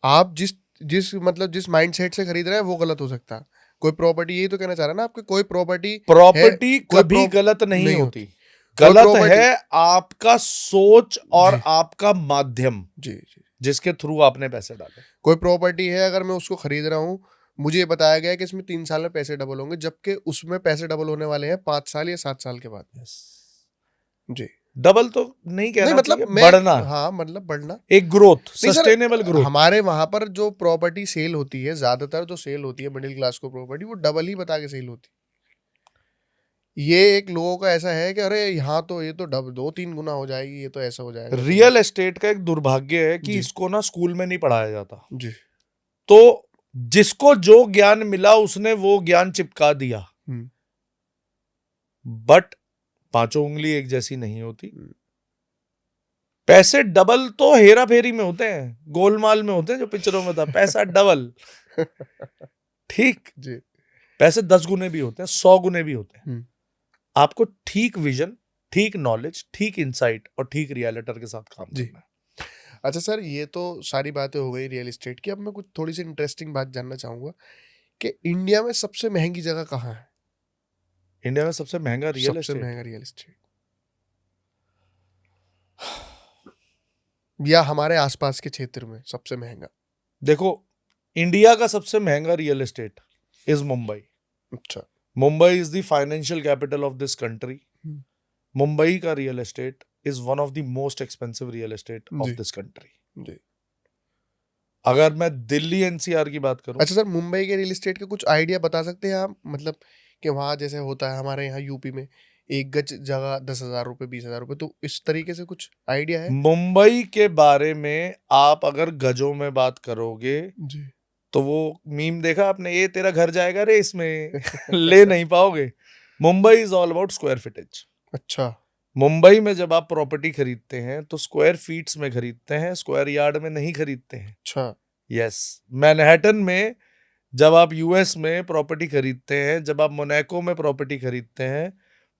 आप जिस जिस मतलब जिस माइंडसेट से खरीद रहे हैं वो गलत हो सकता है। कोई प्रॉपर्टी यही तो कहना चाह रहा है ना आपकी कोई प्रॉपर्टी है प्रॉपर्टी कोई कभी गलत नहीं नहीं होती। होती। कोई गलत प्रॉपर्टी है आपका सोच और जी, आपका माध्यम, जी, जी। जिसके थ्रू आपने पैसे डाले। कोई प्रॉपर्टी है अगर मैं उसको खरीद रहा हूँ, मुझे ये बताया गया है कि इसमें 3 साल में पैसे डबल होंगे जबकि उसमें पैसे डबल होने वाले हैं 5 साल या 7 साल के बाद। जी। डबल तो नहीं नहीं कहना मतलब चाहिए, मैं बढ़ना, हाँ, मतलब बढ़ना। एक ग्रोथ, नहीं सर, सस्टेनेबल ग्रोथ। हमारे वहाँ पर जो प्रॉपर्टी सेल होती है, ज़्यादातर जो सेल होती है मिडिल क्लास को प्रॉपर्टी वो डबल ही बता के सेल होती है। ये एक लोगों का ऐसा है कि अरे यहाँ तो ये तो 2-3 गुना हो जाएगी, ये तो ऐसा हो जाएगा, रियल एस्टेट का एक दुर्भाग्य है कि जी, इसको ना स्कूल में नहीं पढ़ाया जाता। जी। तो जिसको जो ज्ञान मिला उसने वो ज्ञान चिपका दिया, हुँ, बट पांचों उंगली एक जैसी नहीं होती। हुँ। पैसे डबल तो हेरा फेरी में होते हैं, गोलमाल में होते हैं, जो पिक्चरों में था पैसा डबल, ठीक। जी। पैसे 10 गुने भी होते हैं, 100 गुने भी होते हैं। हुँ। आपको ठीक विजन, ठीक नॉलेज, ठीक इंसाइट और ठीक रियलिटर के साथ काम जी। करना है। अच्छा सर, ये तो सारी बातें हो गई रियल एस्टेट की। अब मैं कुछ थोड़ी-सी इंटरेस्टिंग बात जानना चाहूँगा कि इंडिया में सबसे महँगी जगह कहाँ है? इंडिया में सबसे महंगा रियल सबसे एस्टेट, महँगा रियल एस्टेट या हमारे आस-पास के क्षेत्र में सबसे महँगा? देखो, इंडिया का सबसे महंगा रियल एस्टेट इज मुंबई। अच्छा। Mumbai is the financial capital of this country. हुँ। मुंबई का real estate is one of the most expensive real estate of जी, दिस कंट्री। जी। अगर मैं दिल्ली एनसीआर की बात करूं, अच्छा सर, मुंबई के रियल एस्टेट के कुछ आइडिया बता सकते हैं आप? मतलब कि वहाँ जैसे होता है हमारे यहाँ यूपी में 1 गज जगह ₹10,000 ₹20,000 तो इस तरीके से कुछ आइडिया है? मुंबई के बारे में आप अगर गजों में बात करोगे जी। तो वो मीम देखा आपने, ये तेरा घर जाएगा रे इसमें, ले नहीं पाओगे। Mumbai is all about square footage. अच्छा, मुंबई में जब आप प्रॉपर्टी खरीदते हैं तो स्क्वायर फीट्स में खरीदते हैं, स्क्वायर यार्ड में नहीं खरीदते हैं। अच्छा। यस, मैनहट्टन में जब आप यूएस में प्रॉपर्टी खरीदते हैं, जब आप मोनाको में प्रॉपर्टी खरीदते हैं,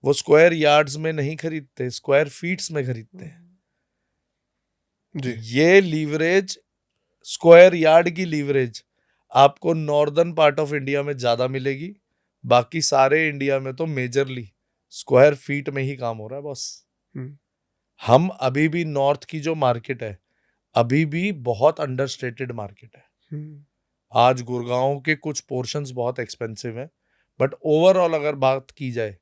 वो स्क्वायर यार्ड्स में नहीं खरीदते, स्क्वायर फीट्स में खरीदते हैं। जी। ये लीवरेज, स्क्वायर यार्ड की लीवरेज आपको नॉर्दर्न पार्ट ऑफ इंडिया में ज्यादा मिलेगी। बाकी सारे इंडिया में तो मेजरली स्क्वायर फीट में ही काम हो रहा है बॉस। हुँ, हम अभी भी नॉर्थ की जो मार्केट है, अभी भी बहुत अंडरस्टेटेड मार्केट है। हुँ, आज गुड़गांव के कुछ पोर्शंस बहुत एक्सपेंसिव हैं, बट ओवरऑल अगर बात की जाए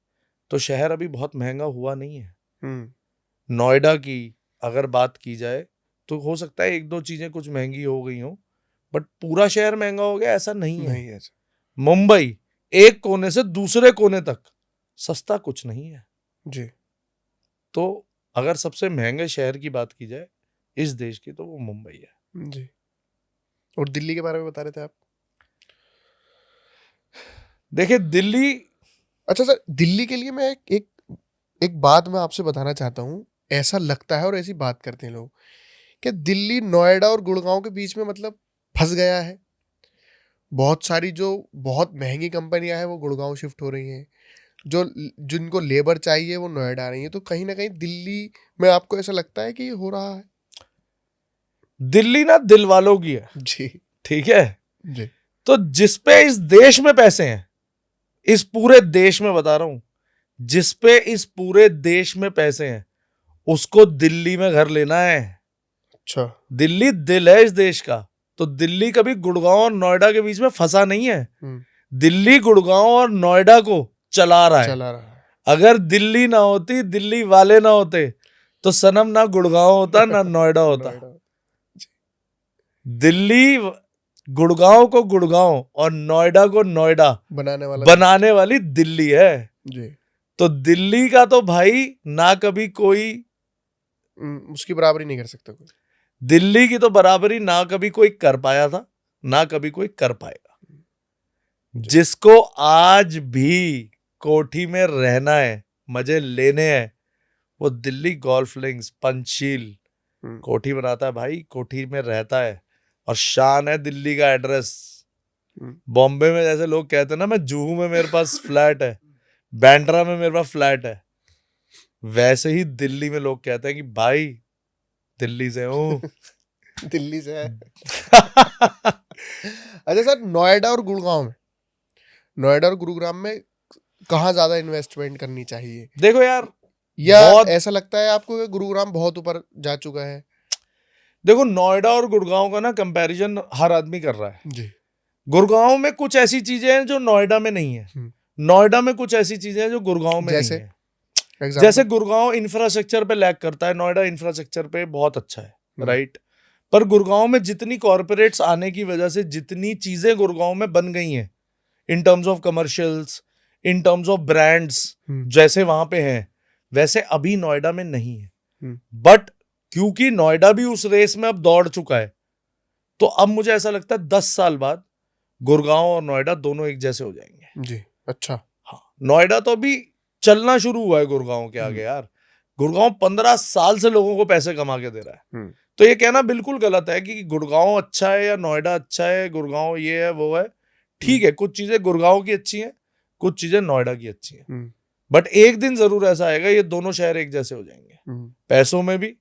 तो शहर अभी बहुत महंगा हुआ नहीं है। हुँ। नोएडा की अगर बात की जाए तो हो सकता है एक दो चीजें कुछ महंगी हो गई हों, बट पूरा शहर महंगा हो गया ऐसा नहीं है। नहीं है ऐसा। मुंबई एक कोने से दूसरे कोने तक सस्ता कुछ नहीं है। जी। तो अगर सबसे महंगे शहर की बात की जाए इस देश की तो वो मुंबई है। जी। और दिल्ली के बारे में बता रहे थे आप? देखिए दिल्ली, अच्छा सर, दिल्ली के लिए मैं एक एक एक बात मैं आपसे बताना चाहता हूँ। ऐसा लगता है और ऐसी बात करते हैं लोग कि दिल्ली नोएडा और गुड़गाँव के बीच में मतलब फँस गया है। बहुत सारी जो बहुत महँगी कंपनियाँ हैं वो गुड़गाँव शिफ्ट हो रही हैं। जो जिनको लेबर चाहिए वो नोएडा आ रही है। तो कहीं न कहीं दिल्ली में आपको ऐसा लगता है कि ये हो रहा है? दिल्ली ना दिल वालों की है, जी, ठीक है। जी। तो जिस पे इस देश में पैसे हैं, इस पूरे देश में बता रहा हूं, जिस पे इस पूरे देश में पैसे हैं उसको दिल्ली में घर लेना है। अच्छा। दिल्ली दिल है इस देश का। तो दिल्ली कभी गुड़गांव और नोएडा के बीच में फंसा नहीं है। हुँ, दिल्ली गुड़गांव और नोएडा को चला रहा है। चला रहा है। अगर दिल्ली ना होती, दिल्ली वाले ना होते, तो सनम ना गुड़गांव होता ना नोएडा होता। नोएडा। दिल्ली गुड़गांव को गुड़गांव और नोएडा को नोएडा बनाने वाला बनाने वाली दिल्ली है। जी। तो दिल्ली का तो भाई ना कभी कोई, उसकी बराबरी नहीं कर सकता कोई। दिल्ली की तो बराबरी ना कभी कोई कर पाया था, ना कभी कोई कर पाएगा। जी। जिसको आज भी कोठी में रहना है, मजे लेने हैं, वो दिल्ली गोल्फ लिंक्स पंचशील हुँ, कोठी बनाता है भाई, कोठी में रहता है और शान है दिल्ली का एड्रेस। हुँ। बॉम्बे में जैसे लोग कहते हैं ना, मैं जुहू में मेरे पास फ्लैट है, बैंड्रा में मेरे पास फ्लैट है, वैसे ही दिल्ली में लोग कहते हैं कि भाई दिल्ली से हूं। दिल्ली से है। अच्छा सर, नोएडा और गुरुग्राम में कहाँ ज़्यादा इन्वेस्टमेंट करनी चाहिए? देखो यार, या बहुत, ऐसा लगता है आपको कि गुरुग्राम बहुत ऊपर जा चुका है? देखो नोएडा और गुड़गांव का ना कंपैरिजन हर आदमी कर रहा है। जी। गुड़गांव में कुछ ऐसी चीजें हैं जो नोएडा में नहीं है, हुँ। नोएडा में कुछ ऐसी चीजें हैं जो गुड़गांव में जैसे? नहीं है। जैसे एग्ज़ाम्पल? गुड़गांव इंफ्रास्ट्रक्चर पे लैग करता है, नोएडा इंफ्रास्ट्रक्चर पे बहुत अच्छा है, हुँ, राइट। पर गुड़गांव में जितनी कॉरपोरेट्स आने की वजह से जितनी चीजें गुड़गांव में बन गई हैं, in terms of commercials, in terms of brands hmm, जैसे वहां पे हैं, वैसे अभी नोएडा में नहीं है। हम्म, बट क्योंकि नोएडा भी उस रेस में अब दौड़ चुका है, तो अब मुझे ऐसा लगता है 10 साल बाद गुड़गांव और नोएडा दोनों एक जैसे हो जाएंगे। जी, अच्छा। हाँ, नोएडा तो अभी चलना शुरू हुआ है गुड़गांव के आगे यार। गुड़गांव 15 साल से लोगों को पैसे कमा के दे रहा है। हम्म, तो ये कहना बिल्कुल गलत है कि गुड़गांव अच्छा है या नोएडा अच्छा है, गुड़गांव ये है वो है। ठीक है, कुछ चीजें गुड़गांव की अच्छी हैं, कुछ चीजें नोएडा की अच्छी हैं। हम्म, बट एक दिन जरूर ऐसा आएगा ये दोनों शहर एक जैसे हो जाएंगे, हम्म, पैसों में भी।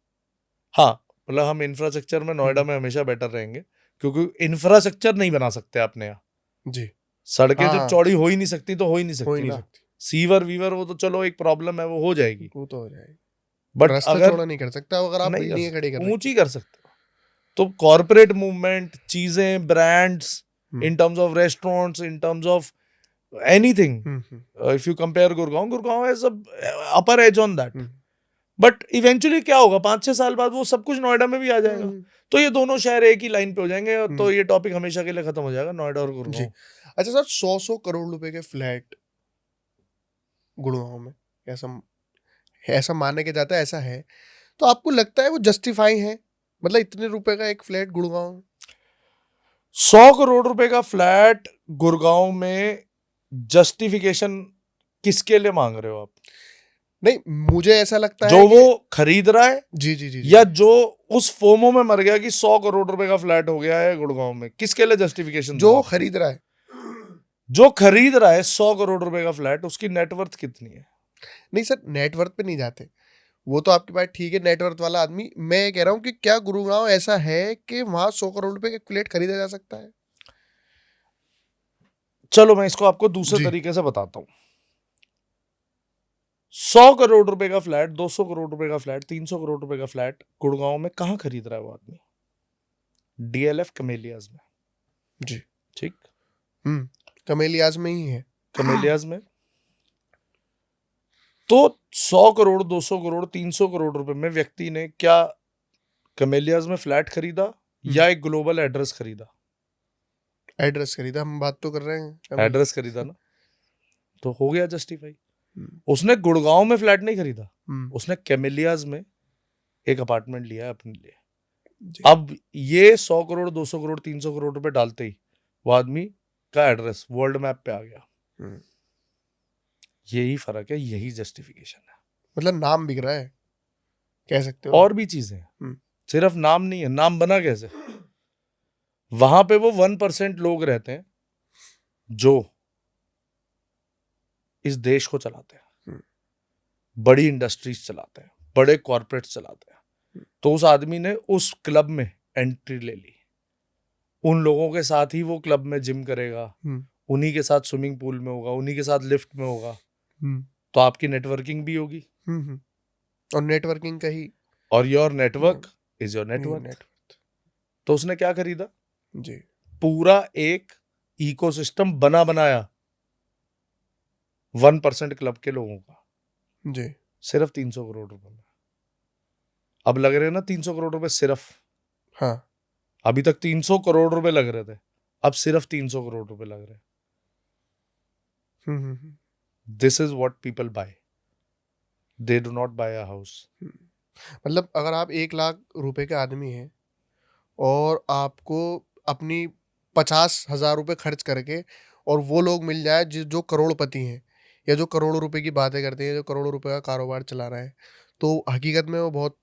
हाँ, मतलब हम इंफ्रास्ट्रक्चर में नोएडा हम्म, में हमेशा बेटर रहेंगे, क्योंकि इंफ्रास्ट्रक्चर नहीं बना सकते अपने यहाँ। जी, सड़कें हाँ, जब हाँ, चौड़ी हो ही नहीं सकती तो हो ही नहीं हो ही सकती नहीं ना। सकती, सीवर वीवर वो तो चलो एक प्रॉब्लम है, वो हो जाएगी। वो तो हो जाएगी। बट रास्ता अगर चौड़ा नहीं कर सकता अगर आप नहीं कर बिल्डिंगें खड़ी कर सकते, रखी। ऊंची कर सकते हो। तो कॉर्पोरेट मूवमेंट, चीजें, brands, hmm, in terms of restaurants, in terms of anything, hmm, if you compare Gurgaon, Gurgaon has upper as on that. Hmm, but eventually क्या होगा, 5-6 साल बाद वो सब कुछ नोएडा में भी आ जाएगा। हम्म, तो ये दोनों शहर एक ही लाइन पे हो जाएंगे, और तो हम्म, ये टॉपिक हमेशा के लिए खत्म हो जाएगा, नोएडा और जी। गुड़गांव। अच्छा सर, 100 करोड़ रुपए के फ्लैट गुड़गांव में, ऐसा ऐसा माने के जाता है, ऐसा है, तो आपको लगता है वो जस्टिफाई है? मतलब इतने रुपए का एक फ्लैट गुड़गांव में? 100 करोड़ रुपए का फ्लैट गुड़गांव में जस्टिफिकेशन किसके लिए मांग रहे हो आप? नहीं, मुझे ऐसा लगता जो है वो कि खरीद रहा है, जी, जी, जी, या जी, जो उस फोमो में मर गया कि 100 करोड़ रुपए का फ्लैट हो गया है गुड़गांव में, किसके लिए जस्टिफिकेशन जो दूं आपको? खरीद रहा है। जो खरीद रहा है 100 करोड़ रुपए का फ्लैट, उसकी नेटवर्थ कितनी है? नहीं सर, नेटवर्थ पे नहीं जाते, वो तो आपकी बात ठीक है, नेटवर्थ वाला आदमी। मैं ये कह रहा हूँ कि क्या गुरुगांव ऐसा है कि वहां 100 करोड़ रुपए का फ्लैट खरीदा जा सकता है? चलो मैं इसको आपको दूसरे जी, तरीके से बताता हूँ। 100 करोड़ रुपए का फ्लैट, 200 करोड़ रुपए का फ्लैट, 300 करोड़ रुपए का फ्लैट गुड़गांव में कहाँ खरीद रहा है वो आदमी? डीएलएफ कमेलियाज में। जी, ठीक, कमेलियाज में ही है। कमेलियाज में। तो 100 करोड़, 200 करोड़, 300 करोड़ रुपए में व्यक्ति ने क्या कमेलियाज में फ्लैट खरीदा, या एक ग्लोबल एड्रेस खरीदा? एड्रेस खरीदा, हम बात तो कर रहे हैं अभी। एड्रेस खरीदा ना, तो हो गया जस्टिफाई। हम्म, उसने गुड़गांव में फ्लैट नहीं खरीदा, हम्म, उसने कैमेलियाज में एक अपार्टमेंट लिया है अपने लिए। जी, अब ये 100 करोड़, 200 करोड़, 300 करोड़ रुपए डालते ही वो आदमी का एड्रेस वर्ल्ड मैप पे आ गया। हम्म, यही फर्क है, यही जस्टिफिकेशन है। मतलब नाम बिक रहा है, कह सकते हो आप। और भी चीजें हैं, हम्म, सिर्फ नाम नहीं है। नाम बना कैसे? वहां पे वो 1% लोग रहते हैं जो इस देश को चलाते हैं, हम्म, बड़ी इंडस्ट्रीज चलाते हैं, बड़े कॉर्पोरेट्स चलाते हैं। तो उस आदमी ने उस क्लब में एंट्री ले ली, उन लोगों के साथ ही वो क्लब में जिम करेगा, हम्म, उन्हीं के साथ स्विमिंग पूल में होगा, उन्हीं के साथ लिफ्ट में होगा। हम्म, तो आपकी नेटवर्किंग भी होगी, और नेटवर्किंग का ही और your network is your net worth. Network. तो उसने क्या खरीदा? जी, पूरा एक इकोसिस्टम बना बनाया 1% क्लब के लोगों का, जी, सिर्फ 300 करोड़ रुपए में। अब लग रहे हैं ना 300 करोड़ रुपए सिर्फ? हाँ, अभी तक 300 करोड़ रुपए लग रहे थे, अब सिर्फ 300 करोड़ रुपए लग रहे हैं। Hmm, this is what people buy, they do not buy a house. मतलब अगर आप 1 लाख रुपए के आदमी हैं और आपको अपनी 50,000 रुपए खर्च करके और वो लोग मिल जाए जो करोड़पति हैं, या जो करोड़ों रुपए की बातें करते हैं, जो करोड़ों रुपए का कारोबार चला रहा है, तो हकीकत में वो बहुत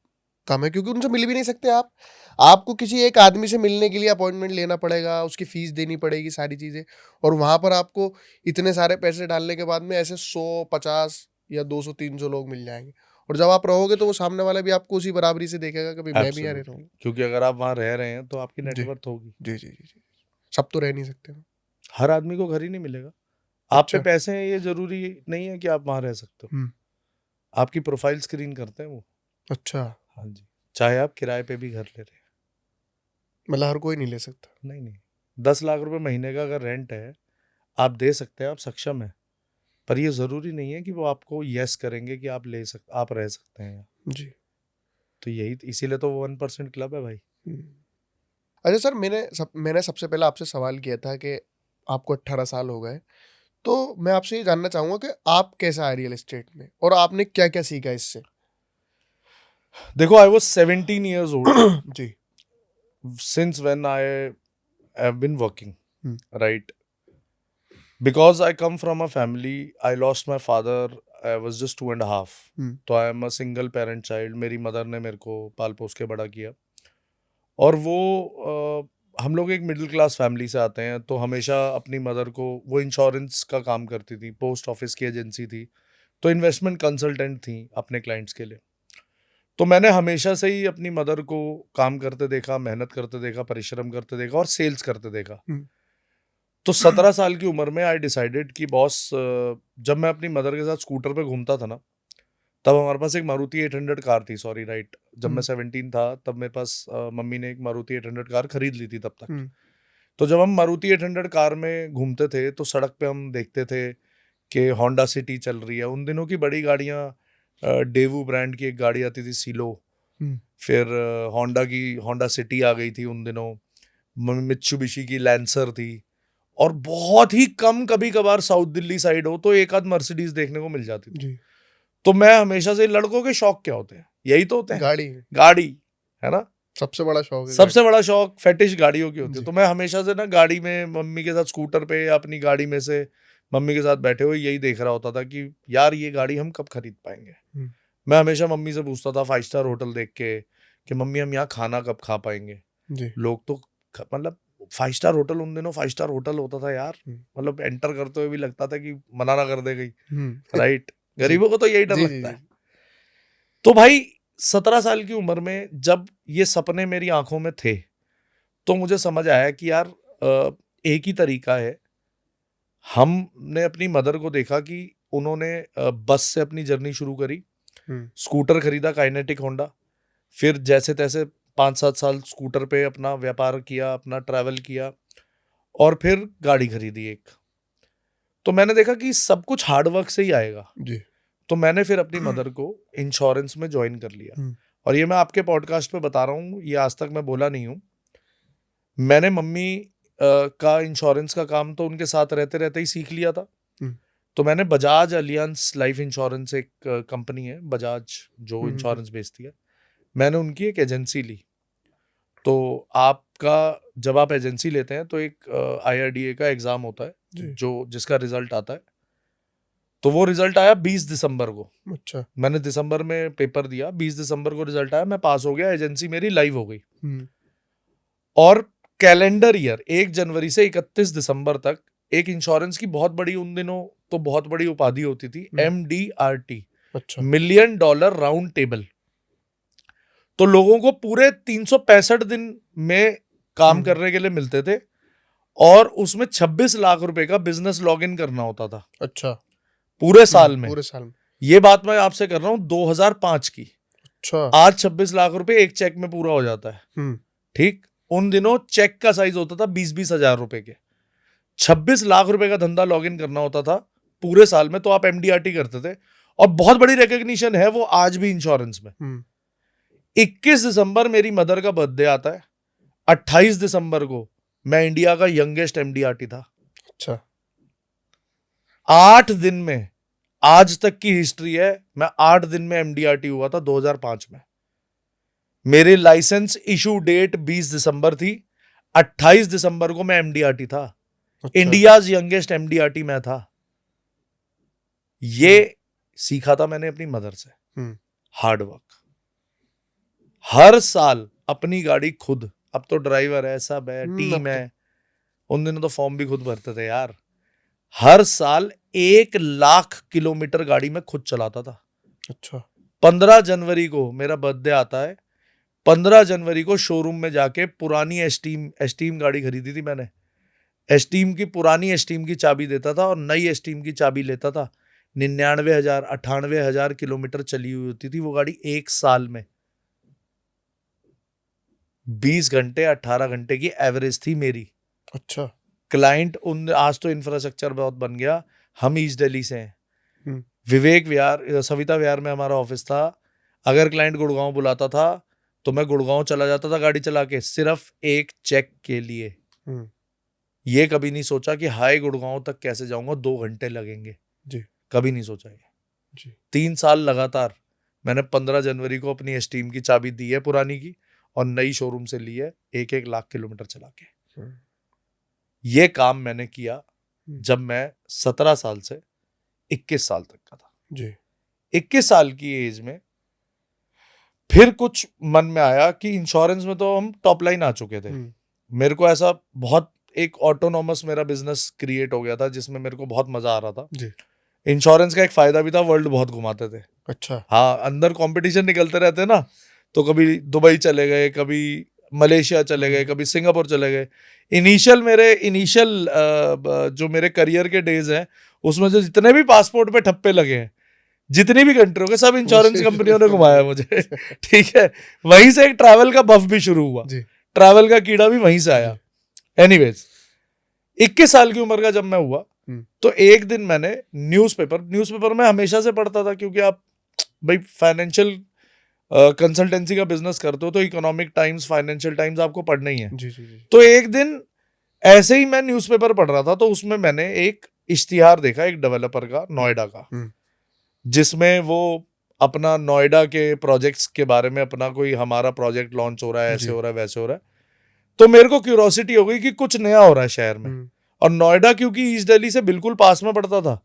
कम है, क्योंकि उनसे मिल भी नहीं सकते आप। आपको किसी एक आदमी से मिलने के लिए अपॉइंटमेंट लेना पड़ेगा, उसकी फीस देनी पड़ेगी, सारी चीज़ें। और वहाँ पर आपको इतने सारे पैसे डालने के बाद में ऐसे 100, 50 या 200, 300 लोग मिल जाएंगे। और जब आप रहोगे तो वो सामने वाला भी आपको उसी बराबरी से देखेगा कि भाई मैं भी यहाँ रह रहा एब्सोल्युटली, हूँ। क्योंकि अगर आप वहां रह रहे हैं तो आपकी जी, नेटवर्थ होगी। जी, जी, जी, जी। सब तो रह नहीं सकते ना। हर आदमी को घर ही नहीं मिलेगा। आप पे अच्छा। पैसे हैं, ये जरूरी नहीं है कि आप वहां रह सकते हो। हुँ, आपकी प्रोफाइल स्क्रीन करते हैं वो। अच्छा, हाँ जी, चाहे आप किराए पे भी घर ले रहे हैं। मतलब हर कोई नहीं ले सकता। नहीं नहीं, 10 लाख रुपए महीने का अगर रेंट है, आप दे सकते हैं, आप सक्षम हैं। पर ये जरूरी नहीं है कि वो आपको यस करेंगे कि आप रह सकते हैं यहाँ। जी। तो यही, इसीलिए तो वो 1% क्लब है भाई। हुँ। अच्छा सर, मैंने सबसे पहले आपसे सवाल किया था कि आपको 18 साल हो गए, तो मैं आपसे ये जानना चाहूँगा कि आप कैसा आए रियल एस्टेट में और आपने क्या-क्या सीखा इससे? देखो, आई वाज़ 17 ईयर्स ओल्ड जी। since when I have been working, hmm, right? Because I come from a family, I lost my father, I was just 2.5. हुँ, तो I am a single parent child. मेरी मदर ने मेरे को पाल पोस के बड़ा किया. और वो हम लोग एक मिडिल क्लास फैमिली से आते हैं, तो हमेशा अपनी मदर को, वो इंश्योरेंस का काम करती थी, पोस्ट ऑफिस की एजेंसी थी, तो इन्वेस्टमेंट कंसल्टेंट थी अपने क्लाइंट्स के लिए. तो मैंने हमेशा से ही अपनी मदर को काम करते देखा, मेहनत करते देखा, परिश्रम करते देखा और सेल्स करते देखा. हुँ, तो 17 साल की उम्र में आई डिसाइडेड कि बॉस, जब मैं अपनी मदर के साथ स्कूटर पे घूमता था ना, तब हमारे पास एक मारुति 800 कार थी. सॉरी, राइट, जब मैं हुँ, 17 था तब मेरे पास मम्मी ने एक मारुति 800 कार खरीद ली थी तब तक. हुँ, तो जब हम मारुति 800 कार में घूमते थे तो सड़क पे हम देखते थे कि होंडा सिटी चल रही है. उन दिनों की बड़ी गाड़ियाँ, डेवू ब्रांड की एक गाड़ी आती थी सीलो, हुँ, फिर होंडा की होंडा सिटी आ गई थी उन दिनों, मित्सुबिशी की लैंसर थी, और बहुत ही कम कभी कभार साउथ दिल्ली साइड हो तो एक आध मर्सिडीज देखने को मिल जाती थी. जी। तो मैं हमेशा से, लड़कों के शौक क्या होते हैं, यही तो होते हैं, गाड़ी गाड़ी, है ना. सबसे बड़ा शौक है गाड़ी। सबसे बड़ा शौक फेटिश गाड़ियों की होती है. जी। तो मैं हमेशा से ना गाड़ी में मम्मी के साथ स्कूटर पे या अपनी गाड़ी में से मम्मी के साथ बैठे हुए यही देख रहा होता था कि यार ये गाड़ी हम कब खरीद पाएंगे. हुँ, मैं हमेशा मम्मी से पूछता था 5 स्टार होटल देख के कि मम्मी हम यहाँ खाना कब खा पाएंगे. जी। लोग तो मतलब 5 स्टार होटल, उन दिनों 5 स्टार होटल होता था यार, हुँ, मतलब एंटर करते हुए भी लगता था कि मना ना कर दे गई. हुँ, राइट. जी। गरीबों को तो यही डर जी, जी, लगता जी। है. तो भाई 17 साल की उम्र में जब ये सपने मेरी आंखों में थे, तो मुझे समझ आया कि यार, एक ही तरीका है. हमने अपनी मदर को देखा कि उन्होंने बस से अपनी जर्नी शुरू करी, हुँ, स्कूटर खरीदा काइनेटिक होंडा, फिर जैसे तैसे 5-7 साल स्कूटर पे अपना व्यापार किया, अपना ट्रैवल किया, और फिर गाड़ी खरीदी एक. तो मैंने देखा कि सब कुछ हार्ड वर्क से ही आएगा. जी। तो मैंने फिर अपनी मदर को इंश्योरेंस में ज्वाइन कर लिया. हुँ, और ये मैं आपके पॉडकास्ट पे बता रहा हूँ, ये आज तक मैं बोला नहीं हूँ. मैंने मम्मी का इंश्योरेंस का काम तो उनके साथ रहते रहते ही सीख लिया था. हुँ, तो मैंने बजाज अलियांस लाइफ इंश्योरेंस, एक कंपनी है बजाज जो हुँ, हुँ, हुँ। इंश्योरेंस बेचती है, मैंने उनकी एक एजेंसी ली. तो आपका, जब आप एजेंसी लेते हैं तो एक IRDA का एग्जाम होता है, जी। जो जिसका रिजल्ट आता है. तो वो रिजल्ट आया 20 दिसंबर को. अच्छा। मैंने दिसंबर में पेपर दिया, 20 दिसंबर को रिजल्ट आया, मैं पास हो गया, एजेंसी मेरी लाइव हो गई. हुँ, और कैलेंडर ईयर 1 जनवरी से 31 दिसंबर तक एक इंश्योरेंस की बहुत बड़ी, उन दिनों तो बहुत बड़ी उपाधि होती थी, हुँ, MDRT, अच्छा। Million dollar round table. तो लोगों को पूरे 365 दिन में काम हुँ, करने के लिए मिलते थे, और उसमें 26 लाख रुपए का बिजनेस लॉगिन करना होता था अच्छा। पूरे साल में. पूरे साल में। ये बात मैं आपसे कर रहा हूँ 2005 की. अच्छा। आज 26 लाख रुपए एक चेक में पूरा हो जाता है. हुँ, ठीक. उन दिनों चेक का साइज होता था 20-20 हजार रुपए के. 26 लाख रुपए का धंधा लॉगिन करना होता था पूरे साल में, तो आप MDRT करते थे. और बहुत बड़ी रिकग्निशन है वो आज भी इंश्योरेंस में. हुँ, 21 दिसंबर मेरी मदर का बर्थडे आता है. 28 दिसंबर को मैं इंडिया का यंगेस्ट MDRT था. अच्छा। 8 दिन में, आज तक की हिस्ट्री है, मैं 8 दिन में MDRT हुआ था 2005 में. मेरे लाइसेंस इशू डेट 20 दिसंबर थी, 28 दिसंबर को मैं MDRT था. अच्छा। इंडियाज यंगेस्ट MDRT मैं था. ये हुँ, सीखा था मैंने अपनी मदर से. हुँ, हार्ड वर्क. हर साल अपनी गाड़ी खुद, अब तो ड्राइवर है, सब है, अब टीम तो है. उन दिनों तो फॉर्म भी खुद भरते थे यार. हर साल 1 लाख किलोमीटर गाड़ी में खुद चलाता था. अच्छा। 15 जनवरी को मेरा बर्थडे आता है. 15 जनवरी को शोरूम में जाके पुरानी एस्टीम गाड़ी खरीदी थी मैंने. एस्टीम की, पुरानी एस्टीम की चाबी देता था और नई एस्टीम की चाबी लेता था. 99,000 98,000 किलोमीटर चली हुई होती थी वो गाड़ी एक साल में. 20 घंटे 18 घंटे की एवरेज थी मेरी. अच्छा। क्लाइंट, उन आज तो इंफ्रास्ट्रक्चर बहुत बन गया. हम ईस्ट दिल्ली से हैं. हुँ, विवेक विहार, सविता विहार में हमारा ऑफिस था. अगर क्लाइंट गुड़गांव बुलाता था तो मैं गुड़गांव चला जाता था गाड़ी चला के, सिर्फ एक चेक के लिए. हुँ, ये कभी नहीं सोचा कि हाई गुड़गांव तक कैसे जाऊंगा, 2 घंटे लगेंगे, जी। कभी नहीं सोचा ये। जी। 3 साल लगातार मैंने 15 जनवरी को अपनी एस्टीम की चाबी दी है पुरानी की, और नई शोरूम से ली है 1-1 लाख किलोमीटर चला के। हम्म, ये काम मैंने किया हम्म, जब मैं 17 साल से 21 साल तक का था। जी। 21 साल की एज में फिर कुछ मन में आया कि इंश्योरेंस में तो हम टॉप लाइन आ चुके थे। हम्म, मेरे को ऐसा बहुत एक ऑटोनॉमस मेरा बिजनेस क्रिएट हो गया था जिसमें मेरे को बहुत मजा आ रहा था। जी। इंश्योरेंस का एक फायदा भी था, वर्ल्ड बहुत घुमाते थे। अच्छा। हाँ, अंदर कंपटीशन निकलते रहते ना, तो कभी दुबई चले गए, कभी मलेशिया चले गए, कभी सिंगापुर चले गए। इनिशियल जो मेरे करियर के डेज हैं, उसमें जो जितने भी पासपोर्ट पे ठप्पे लगे हैं, जितनी भी कंट्रियों के, सब इंश्योरेंस कंपनियों ने घुमाया मुझे। ठीक है, वहीं से एक ट्रैवल का बफ भी शुरू हुआ, जी। ट्रैवल का कीड़ा भी वहीं से आया। एनीवेज, 21 साल की उम्र का जब मैं हुआ, तो एक दिन मैंने न्यूज़पेपर में हमेशा से पढ़ता था, क्योंकि आप भाई फाइनेंशियल कंसल्टेंसी का बिजनेस करते हो तो इकोनॉमिक टाइम्स, फाइनेंशियल टाइम्स आपको पढ़ना ही है। जी। जी। जी। तो एक दिन ऐसे ही मैं न्यूज़पेपर पढ़ रहा था, तो उसमें मैंने एक इश्तिहार देखा एक डेवलपर का, नोएडा का, जिसमें वो अपना नोएडा के प्रोजेक्ट्स के बारे में, अपना कोई हमारा प्रोजेक्ट लॉन्च हो रहा है, ऐसे जी। हो रहा है, वैसे हो रहा है। तो मेरे को क्यूरोसिटी हो गई कि कुछ नया हो रहा है शहर में। और नोएडा क्योंकि ईस्ट दिल्ली से बिल्कुल पास में पड़ता था,